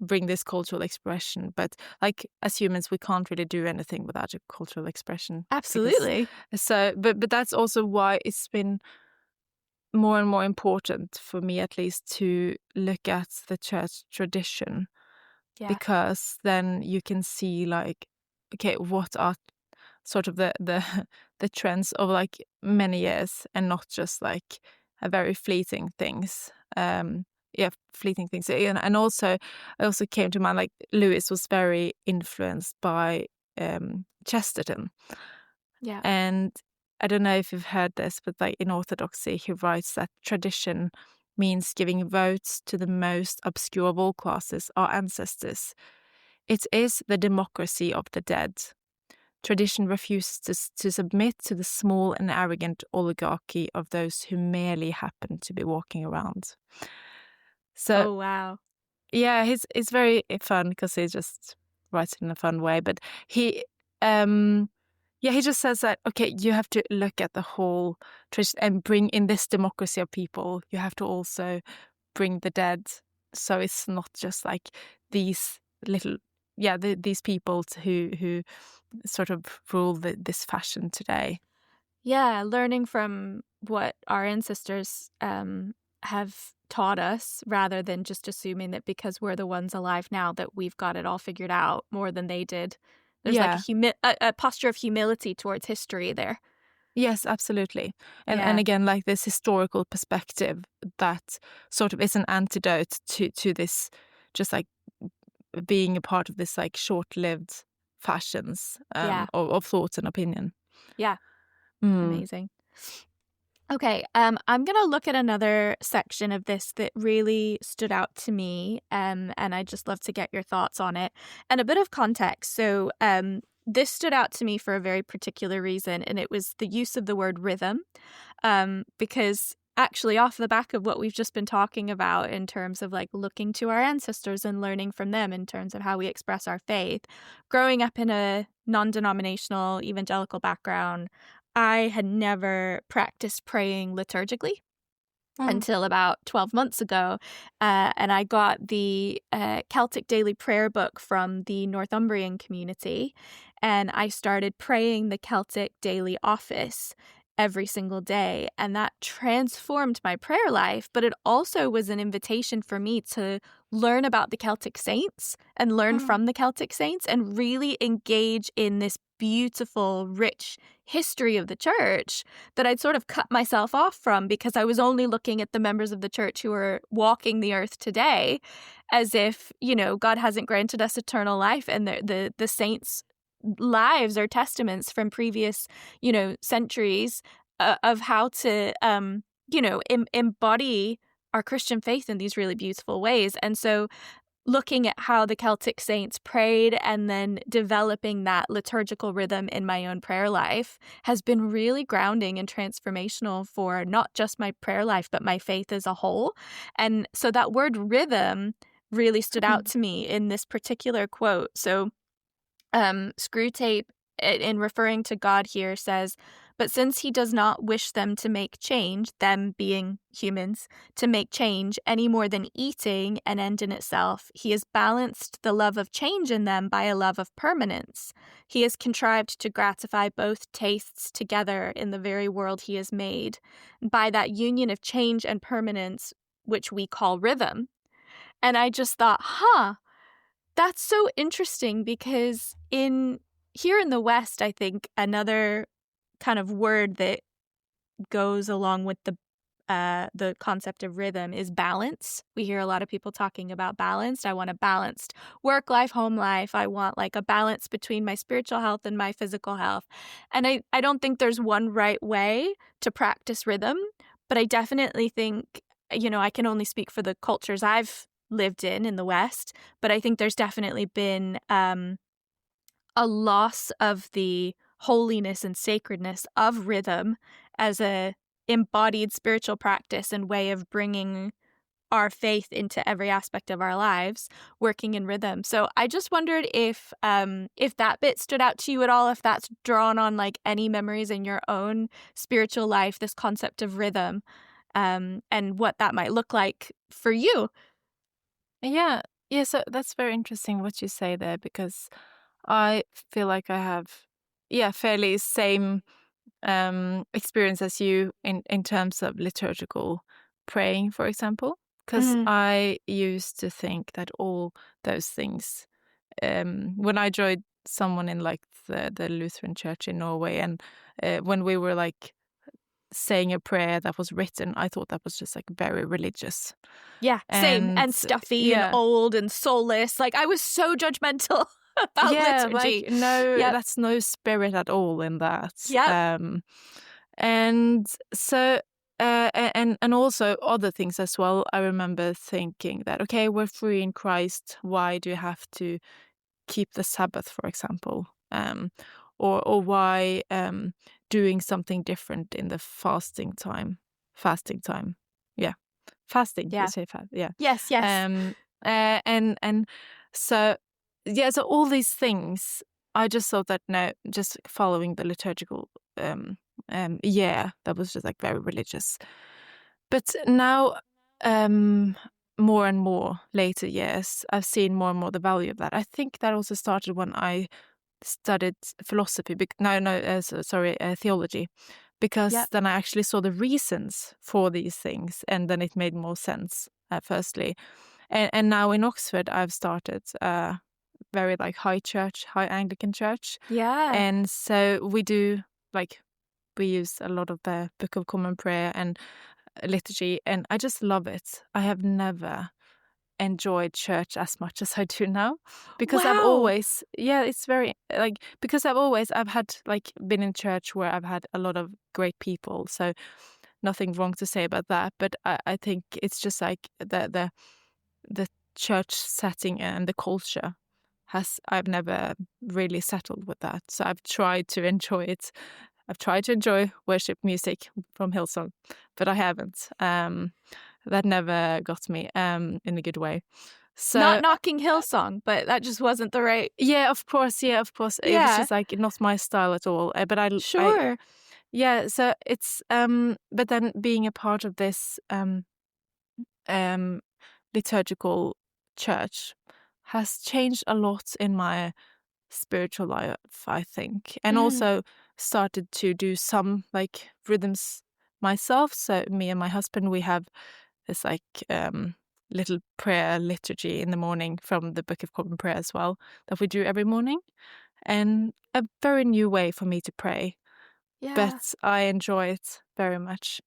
bring this cultural expression. But like as humans, we can't really do anything without a cultural expression. Absolutely. But that's also why it's been more and more important for me, at least, to look at the church tradition. Yeah. Because then you can see like, okay, what are sort of the trends of like many years, and not just like a very fleeting things. Fleeting things. And also, I also came to mind, like Lewis was very influenced by Chesterton. Yeah. And I don't know if you've heard this, but like in Orthodoxy, he writes that tradition means giving votes to the most obscure of all classes, our ancestors. It is the democracy of the dead. Tradition refuses to submit to the small and arrogant oligarchy of those who merely happen to be walking around. So, oh, wow. Yeah, it's very fun because he just writes it in a fun way. But he just says that, okay, you have to look at the whole tradition and bring in this democracy of people. You have to also bring the dead. So it's not just like these little, these people who sort of rule this fashion today. Yeah, learning from what our ancestors have taught us, rather than just assuming that because we're the ones alive now that we've got it all figured out more than they did. There's like a posture of humility towards history there. Yes, absolutely. And again, like this historical perspective that sort of is an antidote to this, just like being a part of this like short-lived fashions of thought and opinion. Yeah. Amazing. Okay, I'm going to look at another section of this that really stood out to me, and I'd just love to get your thoughts on it and a bit of context. So this stood out to me for a very particular reason, and it was the use of the word rhythm, because actually off the back of what we've just been talking about in terms of like looking to our ancestors and learning from them in terms of how we express our faith, growing up in a non-denominational evangelical background, I had never practiced praying liturgically until about 12 months ago. And I got the Celtic Daily Prayer book from the Northumbrian community, and I started praying the Celtic Daily Office every single day. And that transformed my prayer life. But it also was an invitation for me to learn about the Celtic saints and learn from the Celtic saints and really engage in this beautiful, rich history of the church that I'd sort of cut myself off from because I was only looking at the members of the church who are walking the earth today as if, God hasn't granted us eternal life, and the saints' lives are testaments from previous, centuries of how to, embody our Christian faith in these really beautiful ways. And so looking at how the Celtic saints prayed and then developing that liturgical rhythm in my own prayer life has been really grounding and transformational for not just my prayer life, but my faith as a whole. And so that word rhythm really stood out to me in this particular quote. So Screwtape, in referring to God here, says, "But since he does not wish them to make change, them being humans, to make change any more than eating an end in itself, he has balanced the love of change in them by a love of permanence. He has contrived to gratify both tastes together in the very world he has made, by that union of change and permanence, which we call rhythm." And I just thought, that's so interesting because here in the West, I think another kind of word that goes along with the concept of rhythm is balance. We hear a lot of people talking about balance. I want a balanced work life, home life. I want like a balance between my spiritual health and my physical health. And I don't think there's one right way to practice rhythm, but I definitely think, I can only speak for the cultures I've lived in the West, but I think there's definitely been a loss of the holiness and sacredness of rhythm as a embodied spiritual practice and way of bringing our faith into every aspect of our lives, working in rhythm. So I just wondered if that bit stood out to you at all, if that's drawn on like any memories in your own spiritual life, this concept of rhythm, and what that might look like for you. Yeah. So that's very interesting what you say there, because I feel like I have, fairly same experience as you in terms of liturgical praying, for example. Because I used to think that all those things, when I joined someone in like the Lutheran church in Norway, and when we were like saying a prayer that was written, I thought that was just like very religious. Yeah, same. And stuffy and old and soulless. Like I was so judgmental about liturgy. Like no, that's no spirit at all in that. Yeah. And so and also other things as well. I remember thinking that, okay, we're free in Christ. Why do you have to keep the Sabbath, for example? Or why doing something different in the fasting time? Yeah, fasting. Yeah. You say yeah. Yes. And so so all these things, I just thought that no, just following the liturgical that was just like very religious. But now more and more later years, I've seen more and more the value of that. I think that also started when I studied philosophy, theology, because then I actually saw the reasons for these things, and then it made more sense, firstly. And now in Oxford, I've started a very like high Anglican church. Yeah. And so we use a lot of the Book of Common Prayer and liturgy, and I just love it. I have never enjoyed church as much as I do now, because I've always it's very like, because I've had like been in church where I've had a lot of great people, so nothing wrong to say about that, but I think it's just like the church setting and the culture I've never really settled with that, so I've tried to enjoy it. I've tried to enjoy worship music from Hillsong, but I haven't. That never got me in a good way. So not knocking Hillsong, but that just wasn't the right. Yeah, of course. It was just like not my style at all. But Sure. So it's but then being a part of this liturgical church has changed a lot in my spiritual life, I think. And Mm. also started to do some like rhythms myself. So me and my husband, we have this like little prayer liturgy in the morning from the Book of Common Prayer as well that we do every morning. And a very new way for me to pray, Yeah. but I enjoy it very much.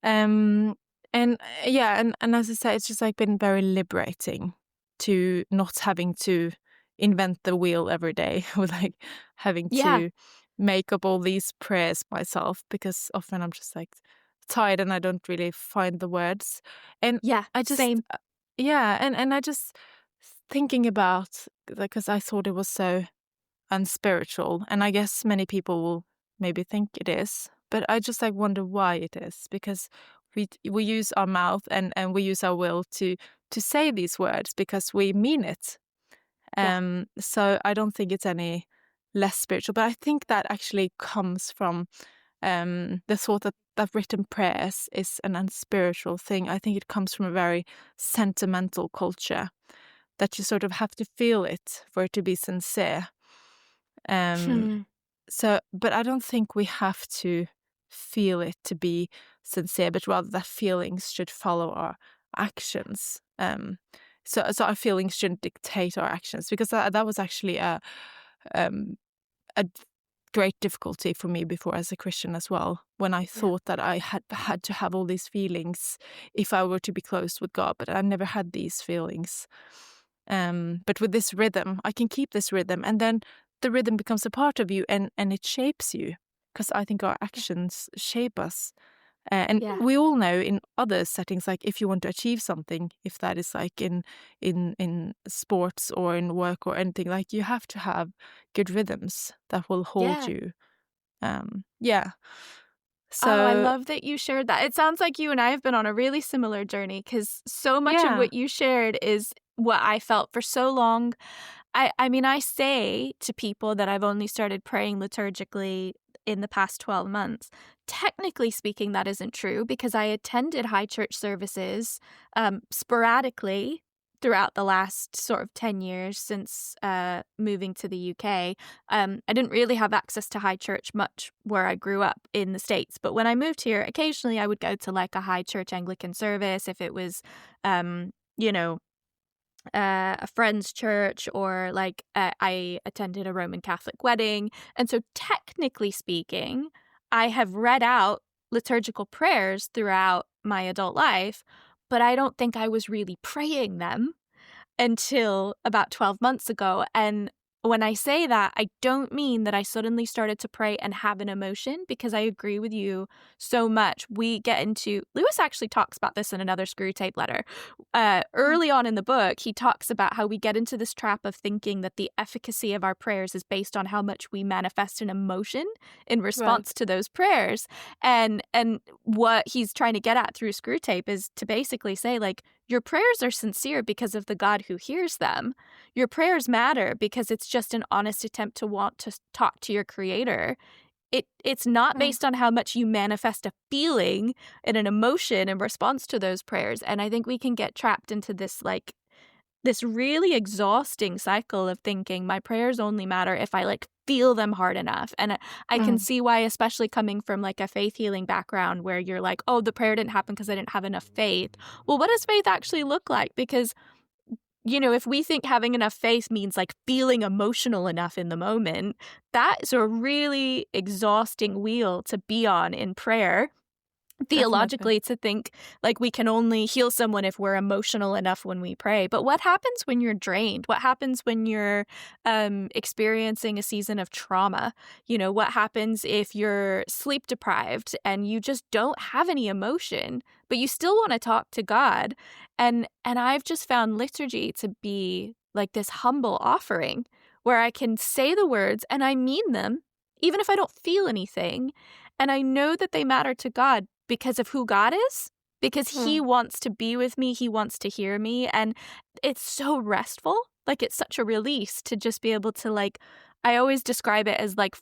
Um, and yeah, and as I say, it's just like been very liberating to not having to invent the wheel every day or like having Yeah. to make up all these prayers myself, because often I'm just like tired and I don't really find the words. And Yeah. I just Same. yeah, and I just thinking about, because I thought it was so unspiritual, and I guess many people will maybe think it is, but I just like wonder why it is, because we use our mouth and we use our will to say these words because we mean it. Yeah. So I don't think it's any less spiritual, but I think that actually comes from the thought that written prayers is an unspiritual thing. I think it comes from a very sentimental culture, that you sort of have to feel it for it to be sincere. Um, Hmm. so, but I don't think we have to feel it to be sincere, but rather that feelings should follow our actions. So our feelings shouldn't dictate our actions, because that was actually um, a great difficulty for me before as a Christian as well, when I Yeah. thought that I had to have all these feelings if I were to be close with God, but I never had these feelings. But with this rhythm, I can keep this rhythm, and then the rhythm becomes a part of you, and it shapes you, because I think our Yeah. actions shape us. And Yeah. we all know in other settings, like if you want to achieve something, if that is like in sports or in work or anything, like you have to have good rhythms that will hold Yeah. you. Yeah. Oh, I So love that you shared that. It sounds like you and I have been on a really similar journey, because so much of yeah. what you shared is what I felt for so long. I mean, I say to people that I've only started praying liturgically in the past 12 months. Technically speaking, that isn't true, because I attended high church services sporadically throughout the last sort of 10 years since moving to the UK. I didn't really have access to high church much where I grew up in the States. But when I moved here, occasionally I would go to like a high church Anglican service if it was, you know, a friend's church, or like I attended a Roman Catholic wedding. And so, technically speaking, I have read out liturgical prayers throughout my adult life, but I don't think I was really praying them until about 12 months ago. And when I say that, I don't mean that I suddenly started to pray and have an emotion, because I agree with you so much. We get into, Lewis actually talks about this in another Screwtape letter. Early on in the book, he talks about how we get into this trap of thinking that the efficacy of our prayers is based on how much we manifest an emotion in Right. response to those prayers. And what he's trying to get at through Screwtape is to basically say, like, your prayers are sincere because of the God who hears them. Your prayers matter because it's just an honest attempt to want to talk to your creator. It's not Mm. based on how much you manifest a feeling and an emotion in response to those prayers. And I think we can get trapped into this this really exhausting cycle of thinking my prayers only matter if I like feel them hard enough. And I can see why, especially coming from like a faith healing background where you're like, oh, the prayer didn't happen because I didn't have enough faith. Well, what does faith actually look like? Because, you know, if we think having enough faith means like feeling emotional enough in the moment, that is a really exhausting wheel to be on in prayer. Definitely. Theologically, to think like we can only heal someone if we're emotional enough when we pray. But what happens when you're drained? What happens when you're experiencing a season of trauma? You know, what happens if you're sleep deprived and you just don't have any emotion, but you still want to talk to God? And I've just found liturgy to be like this humble offering where I can say the words and I mean them, even if I don't feel anything. And I know that they matter to God because of who God is, because He wants to be with me, He wants to hear me. And it's so restful. Like, it's such a release to just be able to, like, I always describe it as like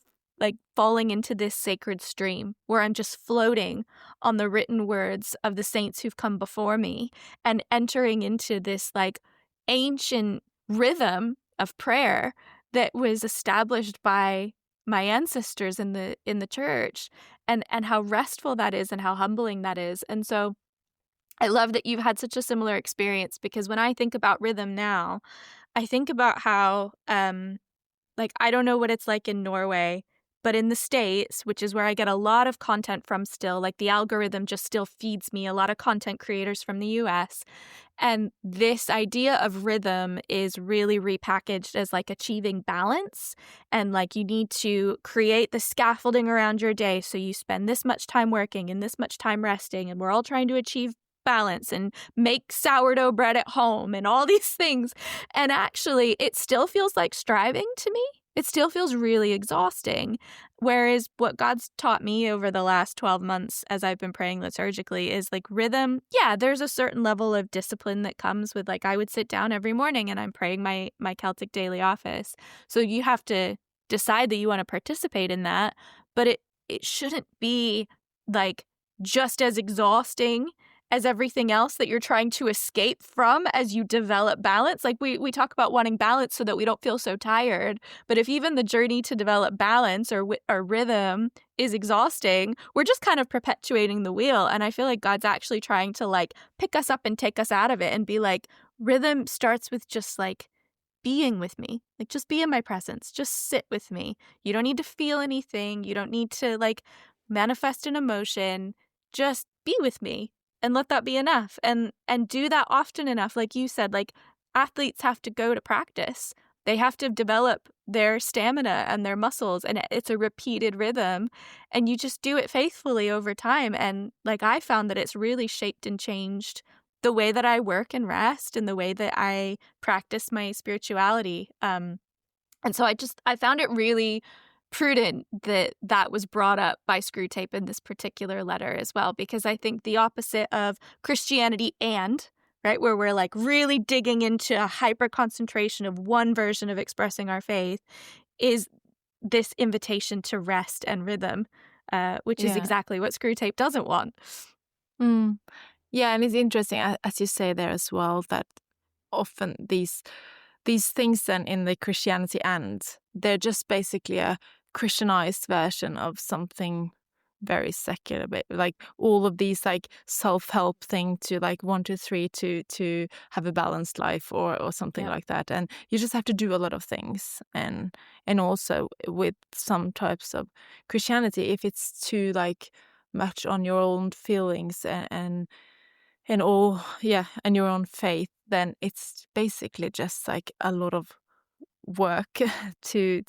falling into this sacred stream where I'm just floating on the written words of the saints who've come before me and entering into this like ancient rhythm of prayer that was established by my ancestors in the church, and how restful that is and how humbling that is. And so I love that you've had such a similar experience, because when I think about rhythm now, I think about how like, I don't know what it's like in Norway, but in the States, which is where I get a lot of content from still, like the algorithm just still feeds me a lot of content creators from the US. And this idea of rhythm is really repackaged as like achieving balance. And like you need to create the scaffolding around your day. So you spend this much time working and this much time resting. And we're all trying to achieve balance and make sourdough bread at home and all these things. And actually, it still feels like striving to me. It still feels really exhausting. Whereas what God's taught me over the last 12 months as I've been praying liturgically is like rhythm. Yeah, there's a certain level of discipline that comes with, like, I would sit down every morning and I'm praying my Celtic daily office. So you have to decide that you want to participate in that. But it shouldn't be like just as exhausting as everything else that you're trying to escape from as you develop balance. Like we talk about wanting balance so that we don't feel so tired. But if even the journey to develop balance or rhythm is exhausting, we're just kind of perpetuating the wheel. And I feel like God's actually trying to like pick us up and take us out of it and be like, rhythm starts with just like being with me. Like, just be in my presence. Just sit with me. You don't need to feel anything. You don't need to like manifest an emotion. Just be with me. And let that be enough. And do that often enough. Like you said, like athletes have to go to practice. They have to develop their stamina and their muscles. And it's a repeated rhythm. And you just do it faithfully over time. And like I found that it's really shaped and changed the way that I work and rest and the way that I practice my spirituality. And so I found it really prudent that was brought up by Screwtape in this particular letter as well, because I think the opposite of Christianity right, where we're like really digging into a hyper concentration of one version of expressing our faith, is this invitation to rest and rhythm, which is exactly what Screwtape doesn't want. Mm. Yeah, and it's interesting, as you say there as well, that often these things then in the Christianity they're just basically a Christianized version of something very secular, but like all of these like self-help thing to like 1, 2, 3 to have a balanced life or something like that. And you just have to do a lot of things. And also with some types of Christianity, if it's too like much on your own feelings and all, and your own faith, then it's basically just like a lot of work to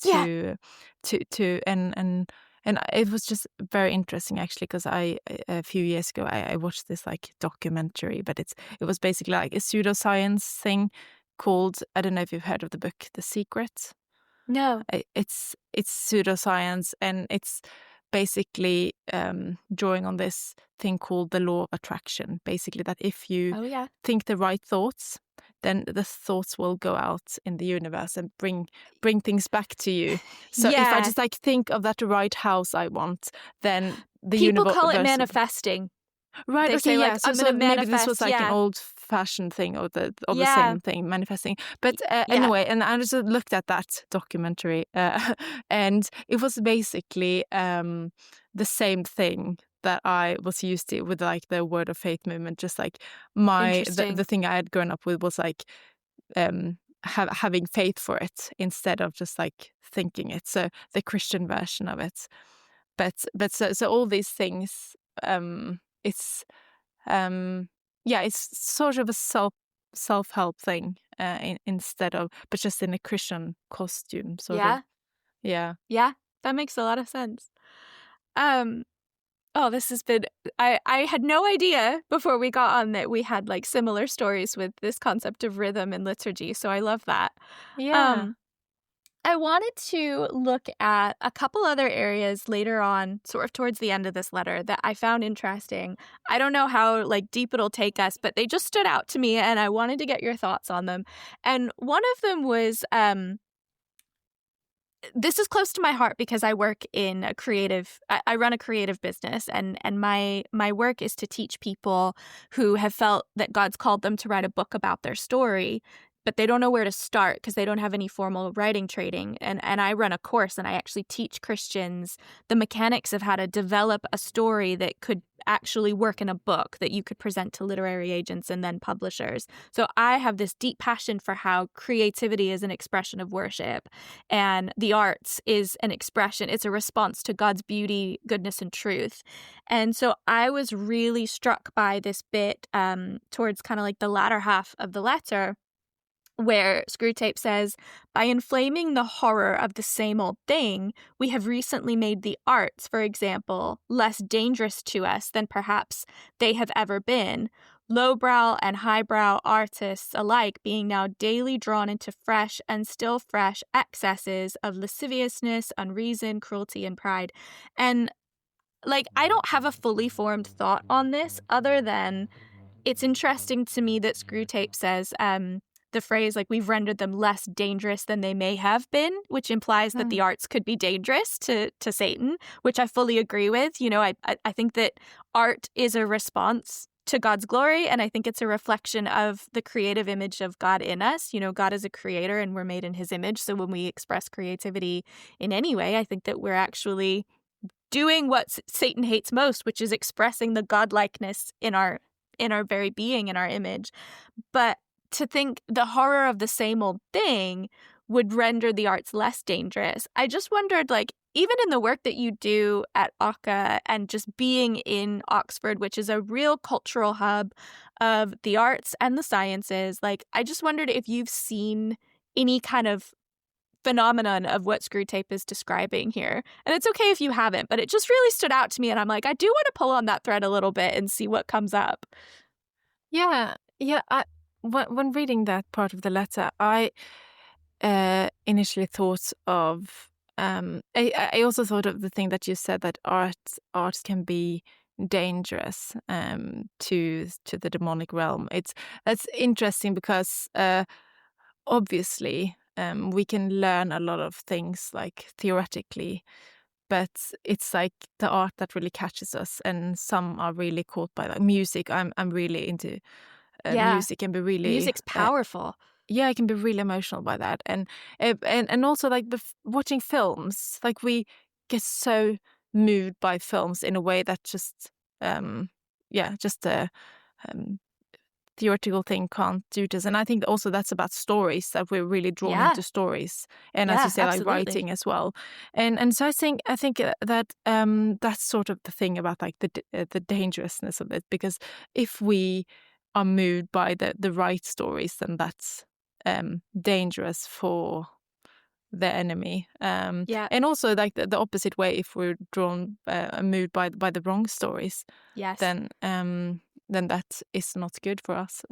and it was just very interesting actually, because a few years ago I watched this like documentary, but it was basically like a pseudoscience thing called, I don't know if you've heard of the book The Secret. No. It's pseudoscience, and it's basically drawing on this thing called the law of attraction. Basically, that if you think the right thoughts, then the thoughts will go out in the universe and bring things back to you. So if I just like think of that right house I want, then the universe... People call it manifesting. Right, they say, like, so, I'm gonna manifest, maybe this was like an old-fashioned thing, or the same thing, manifesting. But anyway, and I just looked at that documentary, and it was basically the same thing that I was used to with like the Word of Faith movement. Just like the thing I had grown up with was like having faith for it instead of just like thinking it. So the Christian version of it. But so all these things. It's it's sort of a self-help thing instead of, but just in a Christian costume, sort of. Yeah, that makes a lot of sense. This has been, I had no idea before we got on that we had like similar stories with this concept of rhythm and liturgy, so I love that. I wanted to look at a couple other areas later on, sort of towards the end of this letter, that I found interesting. I don't know how like deep it'll take us, but they just stood out to me and I wanted to get your thoughts on them. And one of them was, this is close to my heart because I work in I run a creative business, and my work is to teach people who have felt that God's called them to write a book about their story, but they don't know where to start because they don't have any formal writing training. And I run a course and I actually teach Christians the mechanics of how to develop a story that could actually work in a book that you could present to literary agents and then publishers. So I have this deep passion for how creativity is an expression of worship and the arts is an expression. It's a response to God's beauty, goodness, and truth. And so I was really struck by this bit towards kind of like the latter half of the letter, where Screwtape says, by inflaming the horror of the same old thing, we have recently made the arts, for example, less dangerous to us than perhaps they have ever been. Lowbrow and highbrow artists alike being now daily drawn into fresh and still fresh excesses of lasciviousness, unreason, cruelty, and pride. And like, I don't have a fully formed thought on this other than it's interesting to me that Screwtape says the phrase, like, we've rendered them less dangerous than they may have been, which implies that the arts could be dangerous to Satan, which I fully agree with. You know, I think that art is a response to God's glory, and I think it's a reflection of the creative image of God in us. You know, God is a creator and we're made in his image. So when we express creativity in any way, I think that we're actually doing what Satan hates most, which is expressing the godlikeness in our very being, in our image. But to think the horror of the same old thing would render the arts less dangerous. I just wondered, like, even in the work that you do at OCCA and just being in Oxford, which is a real cultural hub of the arts and the sciences, like, I just wondered if you've seen any kind of phenomenon of what Screwtape is describing here. And it's okay if you haven't, but it just really stood out to me. And I'm like, I do want to pull on that thread a little bit and see what comes up. Yeah. When reading that part of the letter, I initially thought of I also thought of the thing that you said, that art can be dangerous to the demonic realm. That's interesting because obviously we can learn a lot of things, like, theoretically, but it's like the art that really catches us, and some are really caught by, like, music. I'm really into music, and be really music's powerful. I can be really emotional by that, and also, like, watching films, like, we get so moved by films in a way that just a theoretical thing can't do to us. And I think also that's about stories, that we're really drawn into stories, and as you say, absolutely. like, writing as well. And so I think that that's sort of the thing about, like, the dangerousness of it, because if we are moved by the right stories, then that's dangerous for the enemy. And also, like, the opposite way, if we're drawn moved by the wrong stories, then that is not good for us.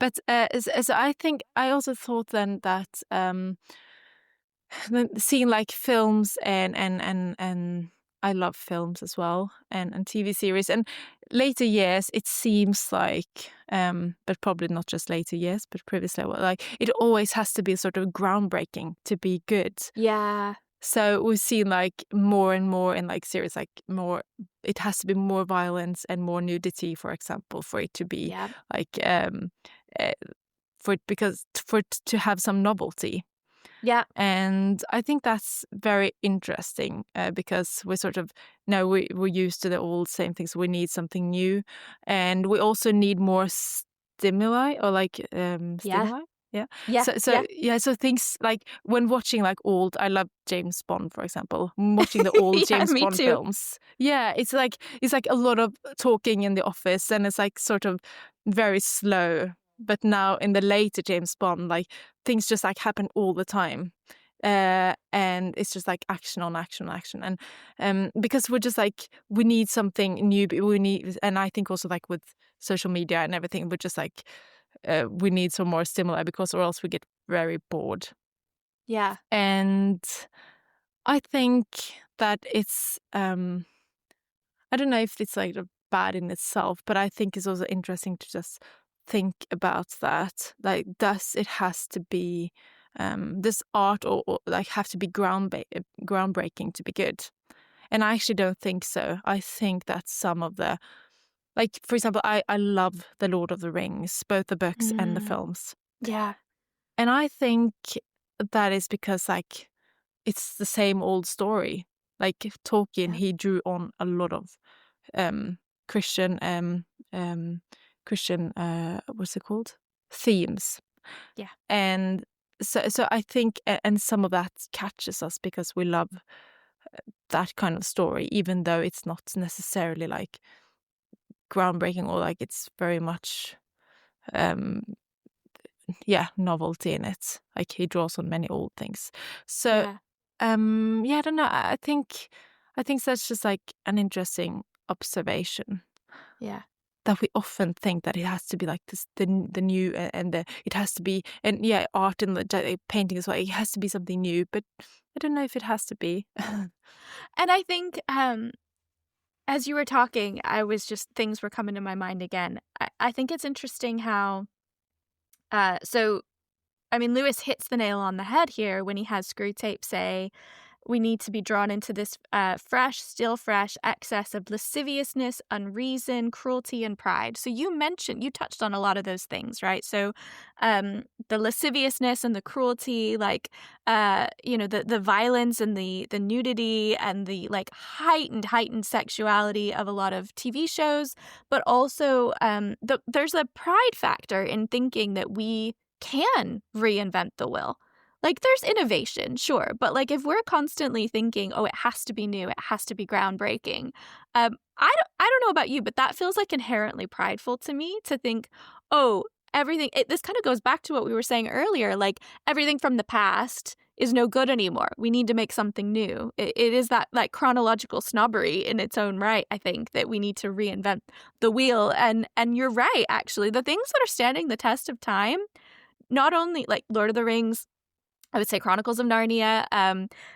But so I think I also thought then that seeing, like, films and I love films as well, and TV series, and later years it seems like but probably not just later years, but previously, like, it always has to be sort of groundbreaking to be good. So we've seen, like, more and more in, like, series, like, more, it has to be more violence and more nudity, for example, for it to be like for it to have some novelty. And I think that's very interesting because we're sort of, we're used to the old same things. We need something new, and we also need more stimuli, or like stimuli. So things like, when watching, like, I love James Bond, for example. Watching the old James Bond films. Yeah, it's like a lot of talking in the office, and it's like sort of very slow. But now in the later James Bond, like, things just, like, happen all the time. And it's just like action on action on action. And because we're just like, we need something new, and I think also, like, with social media and everything, we're just like, we need some more stimuli, because or else we get very bored. And I think that it's I don't know if it's, like, bad in itself, but I think it's also interesting to just think about that. Like, does it has to be this art or like have to be groundbreaking to be good? And I actually don't think so. I think that some of the, like, for example, I love the Lord of the Rings, both the books and the films. And I think that is because like it's the same old story. Like Tolkien, he drew on a lot of Christian Christian what's it called? Themes. Yeah. And so I think and some of that catches us because we love that kind of story, even though it's not necessarily like groundbreaking or like it's very much novelty in it. Like he draws on many old things. So Yeah. I don't know. I think that's just like an interesting observation Yeah. that we often think that it has to be like this the new and it has to be, and art and the painting as well, it has to be something new, but I don't know if it has to be. And I think as you were talking, things were coming to my mind again. I think it's interesting how Lewis hits the nail on the head here when he has Screwtape say, we need to be drawn into this still fresh excess of lasciviousness, unreason, cruelty, and pride. So you touched on a lot of those things, right? So the lasciviousness and the cruelty, like, the violence and the nudity and the like heightened sexuality of a lot of TV shows, but also there's a pride factor in thinking that we can reinvent the wheel. Like, there's innovation, sure, but like if we're constantly thinking, oh, it has to be new, it has to be groundbreaking, I don't know about you, but that feels like inherently prideful to me to think, oh, everything. This kind of goes back to what we were saying earlier, like everything from the past is no good anymore. We need to make something new. It is that like chronological snobbery in its own right. I think that we need to reinvent the wheel, and you're right. Actually, the things that are standing the test of time, not only like Lord of the Rings, I would say Chronicles of Narnia.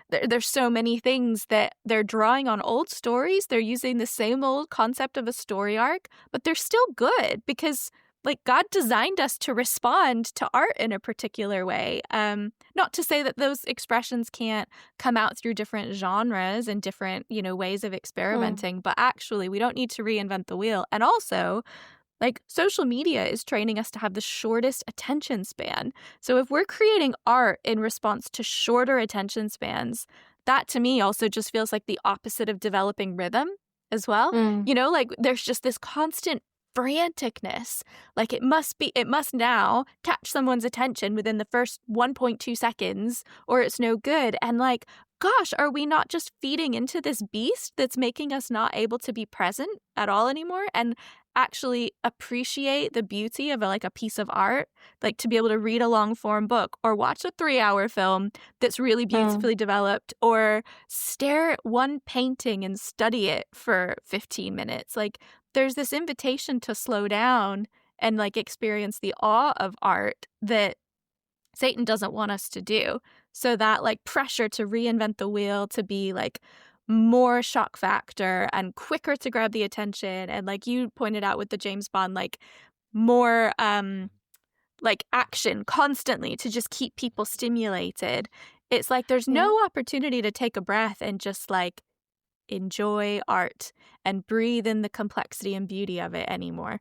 There's so many things that they're drawing on old stories. They're using the same old concept of a story arc, but they're still good because like God designed us to respond to art in a particular way. Not to say that those expressions can't come out through different genres and different, ways of experimenting, but actually we don't need to reinvent the wheel. And also, like, social media is training us to have the shortest attention span. So if we're creating art in response to shorter attention spans, that to me also just feels like the opposite of developing rhythm as well. Like there's just this constant franticness. Like it must now catch someone's attention within the first 1.2 seconds or it's no good. And like, gosh, are we not just feeding into this beast that's making us not able to be present at all anymore and actually appreciate the beauty of a piece of art, like to be able to read a long form book or watch a 3-hour film that's really beautifully developed, or stare at one painting and study it for 15 minutes. Like there's this invitation to slow down and like experience the awe of art that Satan doesn't want us to do. So that like pressure to reinvent the wheel, to be like more shock factor and quicker to grab the attention, and like you pointed out with the James Bond, like more like action constantly to just keep people stimulated. It's like there's no opportunity to take a breath and just like enjoy art and breathe in the complexity and beauty of it anymore.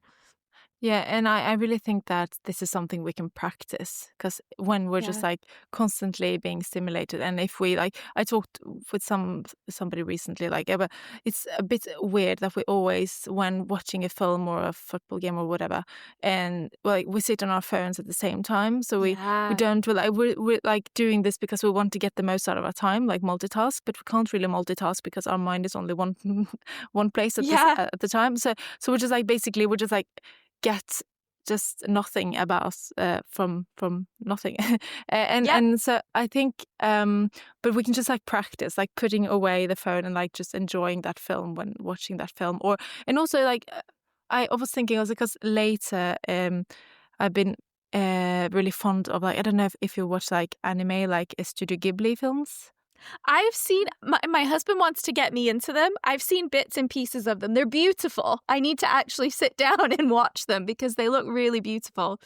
Yeah, and I really think that this is something we can practice, because when we're just like constantly being stimulated, and if we like, I talked with somebody recently, like it's a bit weird that we always, when watching a film or a football game or whatever, and like we sit on our phones at the same time, so we don't really, we're like doing this because we want to get the most out of our time, like multitask, but we can't really multitask because our mind is only one place at the time. So we're just like basically we're just like get just nothing about from nothing. And so I think but we can just like practice like putting away the phone and like just enjoying that film when watching that film. Or and also like I was thinking also because later I've been really fond of, like, I don't know if you watch like anime, like Studio Ghibli films. I've seen, my husband wants to get me into them. I've seen bits and pieces of them. They're beautiful. I need to actually sit down and watch them because they look really beautiful.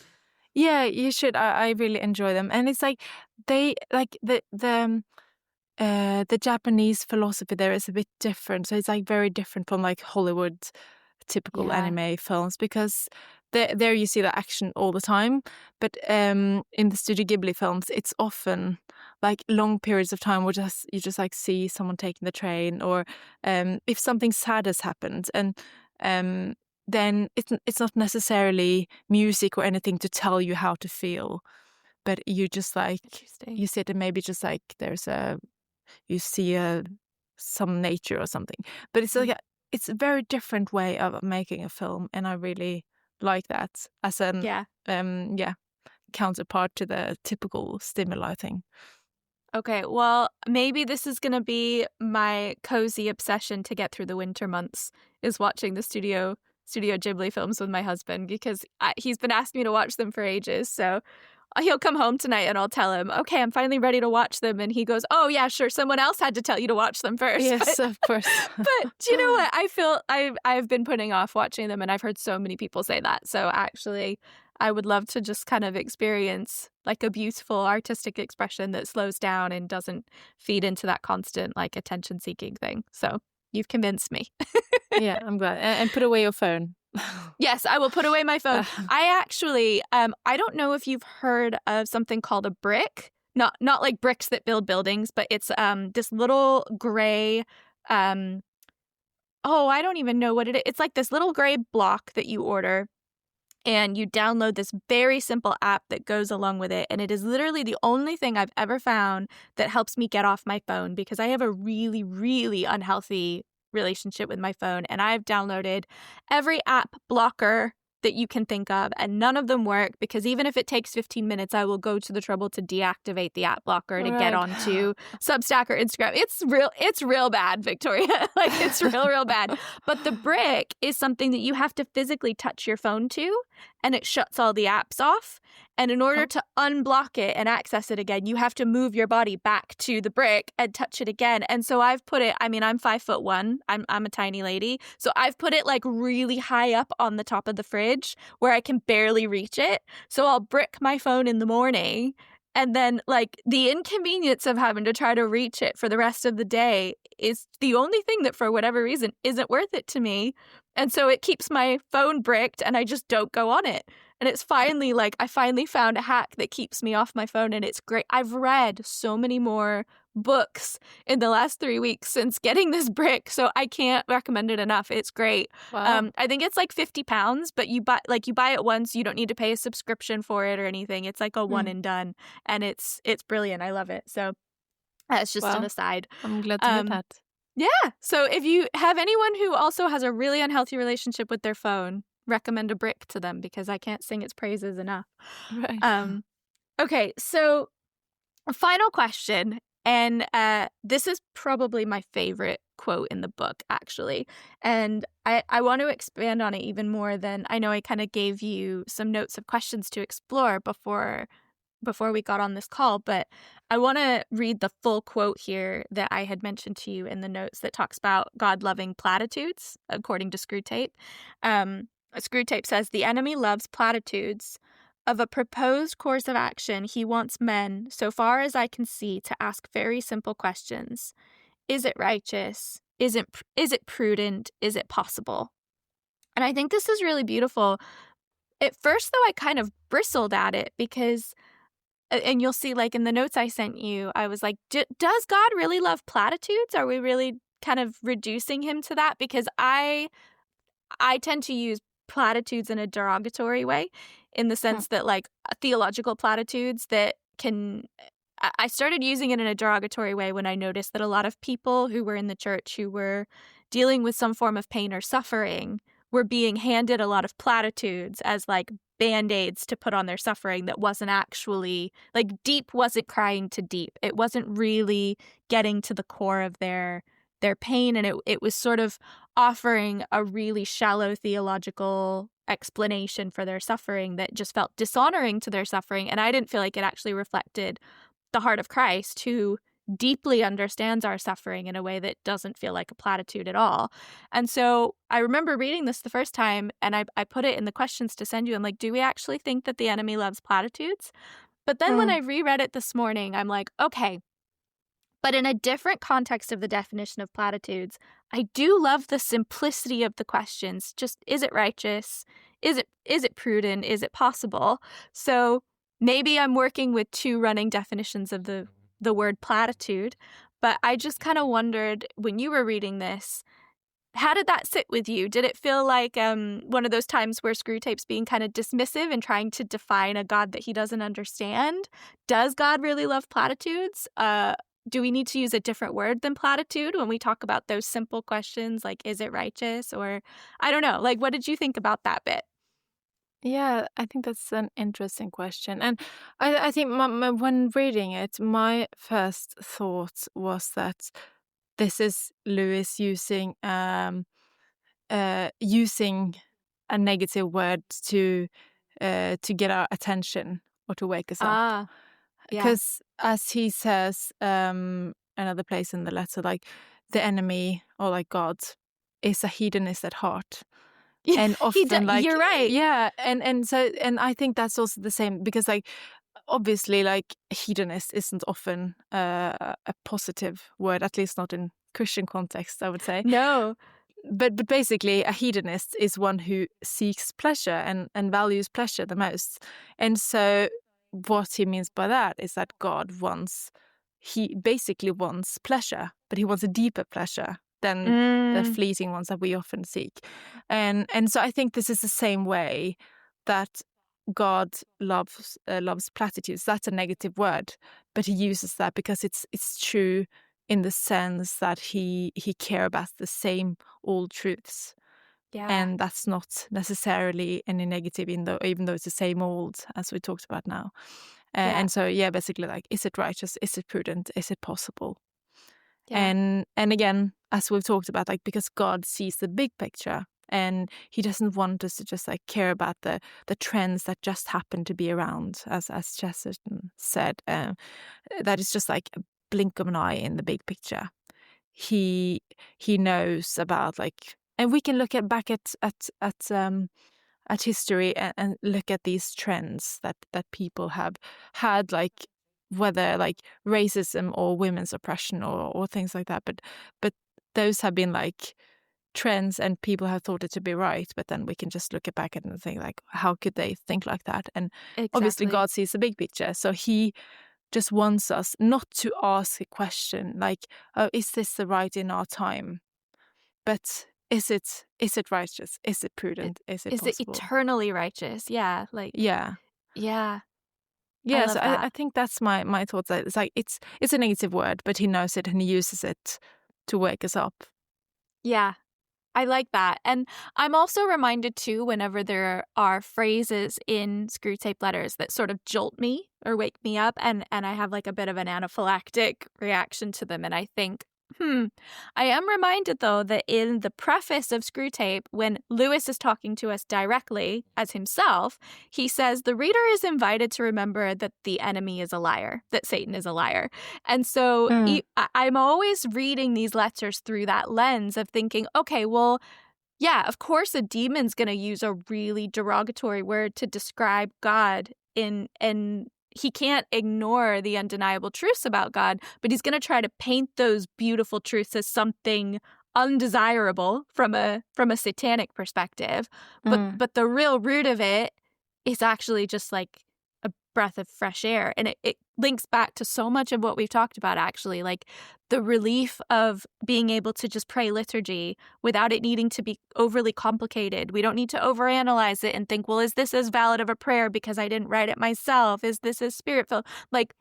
Yeah, you should. I really enjoy them. And it's like they like the Japanese philosophy there is a bit different. So it's like very different from like Hollywood typical anime films, because there you see the action all the time. But in the Studio Ghibli films, it's often like long periods of time where you just like see someone taking the train, or if something sad has happened, and then it's not necessarily music or anything to tell you how to feel, but you just like you sit and maybe just like you see some nature or something. But it's like it's a very different way of making a film, and I really like that as an counterpart to the typical stimuli thing. Okay, well, maybe this is going to be my cozy obsession to get through the winter months, is watching the Studio Ghibli films with my husband, because he's been asking me to watch them for ages. So he'll come home tonight and I'll tell him, okay, I'm finally ready to watch them. And he goes, oh, yeah, sure. Someone else had to tell you to watch them first. Yes, of course. But do you know what? I feel I've been putting off watching them, and I've heard so many people say that. So actually, I would love to just kind of experience like a beautiful artistic expression that slows down and doesn't feed into that constant like attention seeking thing. So you've convinced me. Yeah, I'm glad. And put away your phone. Yes, I will put away my phone. I actually, I don't know if you've heard of something called a brick. Not like bricks that build buildings, but it's this little gray, I don't even know what it is. It's like this little gray block that you order, and you download this very simple app that goes along with it. And it is literally the only thing I've ever found that helps me get off my phone, because I have a really, really unhealthy relationship with my phone. And I've downloaded every app blocker that you can think of, and none of them work, because even if it takes 15 minutes, I will go to the trouble to deactivate the app blocker to get onto Substack or Instagram. It's real bad, Victoria. Like, it's real bad. But the brick is something that you have to physically touch your phone to, and it shuts all the apps off. And in order to unblock it and access it again, you have to move your body back to the brick and touch it again. And so I've put it, I mean, I'm 5'1". I'm a tiny lady. So I've put it like really high up on the top of the fridge where I can barely reach it. So I'll brick my phone in the morning, and then like the inconvenience of having to try to reach it for the rest of the day is the only thing that for whatever reason isn't worth it to me. And so it keeps my phone bricked, and I just don't go on it. And it's finally like I finally found a hack that keeps me off my phone, and it's great. I've read so many more books in the last 3 weeks since getting this brick, so I can't recommend it enough. It's great. Wow. I think it's like £50, but you buy it once. You don't need to pay a subscription for it or anything. It's like a one and done, and it's brilliant. I love it. So that's just an aside. I'm glad to hear that. Yeah. So if you have anyone who also has a really unhealthy relationship with their phone, recommend a brick to them, because I can't sing its praises enough. Right. Okay, so a final question, and this is probably my favorite quote in the book, actually. And I want to expand on it even more than I know I kind of gave you some notes of questions to explore before we got on this call, but I want to read the full quote here that I had mentioned to you in the notes that talks about God loving platitudes, according to Screwtape. Screwtape says, the enemy loves platitudes. Of a proposed course of action, he wants men, so far as I can see, to ask very simple questions. Is it righteous? Is it prudent? Is it possible? And I think this is really beautiful. At first, though, I kind of bristled at it because, and you'll see like in the notes I sent you, I was like, does God really love platitudes? Are we really kind of reducing him to that? Because I tend to use platitudes in a derogatory way, in the sense that like theological platitudes that I started using it in a derogatory way when I noticed that a lot of people who were in the church who were dealing with some form of pain or suffering were being handed a lot of platitudes as like band-aids to put on their suffering that wasn't actually, like, deep wasn't crying to deep. It wasn't really getting to the core of their pain, and it was sort of offering a really shallow theological explanation for their suffering that just felt dishonoring to their suffering, and I didn't feel like it actually reflected the heart of Christ, who deeply understands our suffering in a way that doesn't feel like a platitude at all. And so I remember reading this the first time, and I put it in the questions to send you. I'm like, do we actually think that the enemy loves platitudes? But then when I reread it this morning, I'm like, okay, but in a different context of the definition of platitudes, I do love the simplicity of the questions. Just, is it righteous? is it prudent? Is it possible? So maybe I'm working with two running definitions of the word platitude, but I just kind of wondered when you were reading this, how did that sit with you? Did it feel like one of those times where Screwtape's being kind of dismissive and trying to define a God that he doesn't understand? Does God really love platitudes? Do we need to use a different word than platitude when we talk about those simple questions like, is it righteous? Or I don't know. Like, what did you think about that bit? Yeah, I think that's an interesting question. And I think when reading it, my first thought was that this is Lewis using using a negative word to get our attention or to wake us up. Yeah. Because as he says, another place in the letter, like the enemy or like God is a hedonist at heart. And often like you're right. Yeah, and so I think that's also the same, because like obviously like hedonist isn't often a positive word, at least not in Christian context, I would say. No. But basically a hedonist is one who seeks pleasure and values pleasure the most. And so what he means by that is that he basically wants pleasure, but he wants a deeper pleasure than the fleeting ones that we often seek. And so I think this is the same way that God loves platitudes. That's a negative word, but he uses that because it's true in the sense that he cares about the same old truths. Yeah. And that's not necessarily any negative, even though it's the same old as we talked about now. And so, basically, like, is it righteous? Is it prudent? Is it possible? Yeah. And again, as we've talked about, like, because God sees the big picture, and he doesn't want us to just like care about the trends that just happen to be around, as Chesterton said. That is just like a blink of an eye in the big picture. He knows about, like, and we can look back at history and look at these trends that people have had, like whether like racism or women's oppression or things like that. But those have been like trends, and people have thought it to be right. But then we can just look back at it and think, like, how could they think like that? And obviously God sees the big picture, so he just wants us not to ask a question like, oh, is this the right in our time? But is it righteous? Is it prudent? Is it possible? Is it eternally righteous? Yeah. Like, Yeah. Yeah. Yeah. love So that. I think that's my thoughts. It's like it's a negative word, but he knows it and he uses it to wake us up. Yeah. I like that. And I'm also reminded, too, whenever there are phrases in Screwtape letters that sort of jolt me or wake me up, and I have like a bit of an anaphylactic reaction to them. And I think, I am reminded, though, that in the preface of Screwtape, when Lewis is talking to us directly as himself, he says the reader is invited to remember that the enemy is a liar, that Satan is a liar. And so I'm always reading these letters through that lens of thinking, okay, well, yeah, of course a demon's going to use a really derogatory word to describe God and he can't ignore the undeniable truths about God, but he's going to try to paint those beautiful truths as something undesirable from a satanic perspective. But the real root of it is actually just like a breath of fresh air. And it links back to so much of what we've talked about, actually, like the relief of being able to just pray liturgy without it needing to be overly complicated. We don't need to overanalyze it and think, well, is this as valid of a prayer because I didn't write it myself? Is this as spirit-filled? Like,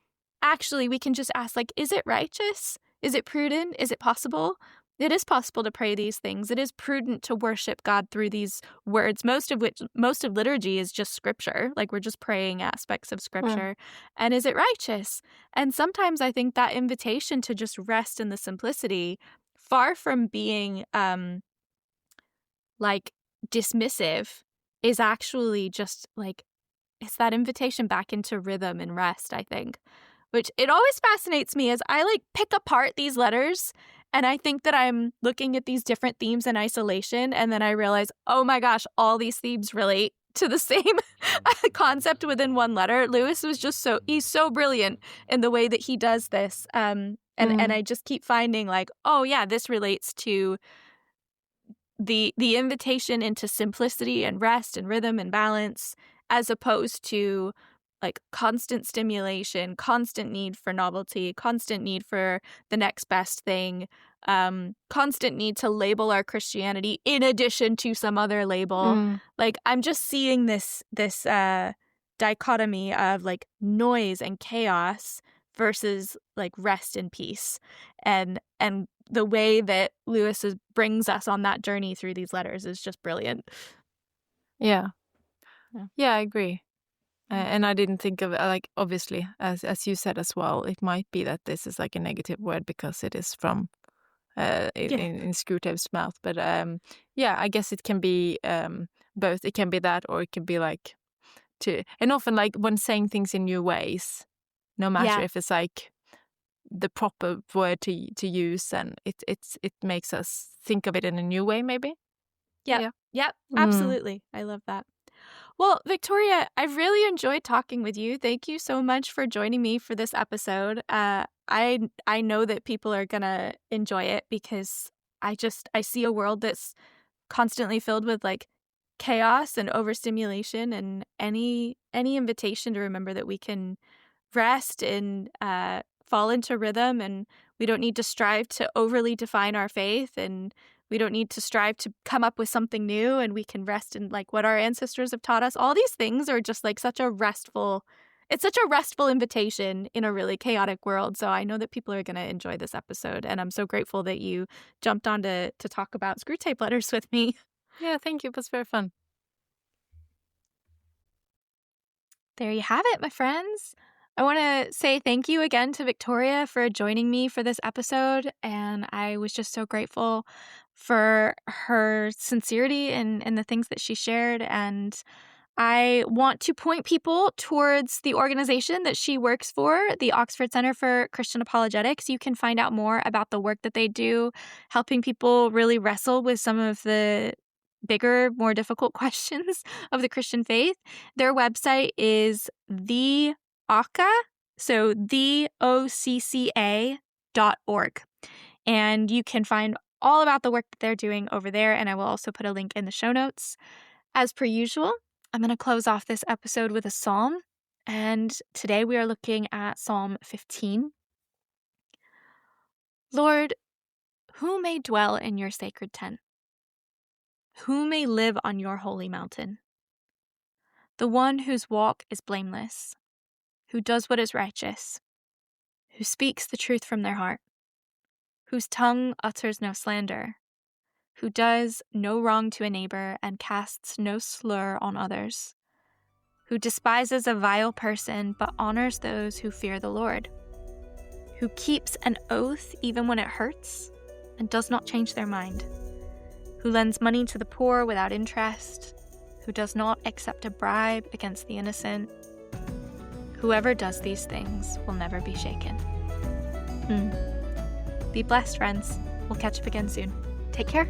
actually, we can just ask, like, is it righteous? Is it prudent? Is it possible? It is possible to pray these things. It is prudent to worship God through these words, most of liturgy is just scripture. Like, we're just praying aspects of scripture. And is it righteous? And sometimes I think that invitation to just rest in the simplicity, far from being like dismissive, is actually just like, it's that invitation back into rhythm and rest, I think. Which it always fascinates me as I like pick apart these letters and I think that I'm looking at these different themes in isolation, and then I realize, oh my gosh, all these themes relate to the same concept within one letter. Lewis was just he's so brilliant in the way that he does this. And I just keep finding like, oh yeah, this relates to the invitation into simplicity and rest and rhythm and balance, as opposed to like constant stimulation, constant need for novelty, constant need for the next best thing, constant need to label our Christianity in addition to some other label. Like, I'm just seeing this dichotomy of like noise and chaos versus like rest and peace, and the way that Lewis brings us on that journey through these letters is just brilliant. Yeah, I agree. And I didn't think of like, obviously, as you said as well, it might be that this is like a negative word because it is from in Screwtape's mouth. But I guess it can be both. It can be that, or it can be like and often like when saying things in new ways, no matter if it's like the proper word to use, and it makes us think of it in a new way, maybe. Yep, absolutely. I love that. Well, Victoria, I've really enjoyed talking with you. Thank you so much for joining me for this episode. I know that people are gonna enjoy it because I see a world that's constantly filled with like chaos and overstimulation, and any invitation to remember that we can rest and fall into rhythm, and we don't need to strive to overly define our faith, and we don't need to strive to come up with something new, and we can rest in like what our ancestors have taught us. All these things are just like such a restful invitation in a really chaotic world. So I know that people are going to enjoy this episode, and I'm so grateful that you jumped on to talk about Screwtape letters with me. Yeah, thank you. It was very fun. There you have it, my friends. I want to say thank you again to Victoria for joining me for this episode, and I was just so grateful for her sincerity and the things that she shared, and I want to point people towards the organization that she works for, the Oxford Center for Christian Apologetics. You can find out more about the work that they do, helping people really wrestle with some of the bigger, more difficult questions of the Christian faith. Their website is the OCCA, so the OCCA.org. And you can find all about the work that they're doing over there, and I will also put a link in the show notes. As per usual, I'm going to close off this episode with a psalm, and today we are looking at Psalm 15. Lord, who may dwell in your sacred tent? Who may live on your holy mountain? The one whose walk is blameless, who does what is righteous, who speaks the truth from their heart, whose tongue utters no slander, who does no wrong to a neighbor and casts no slur on others, who despises a vile person but honors those who fear the Lord, who keeps an oath even when it hurts and does not change their mind, who lends money to the poor without interest, who does not accept a bribe against the innocent. Whoever does these things will never be shaken. Be blessed, friends. We'll catch up again soon. Take care.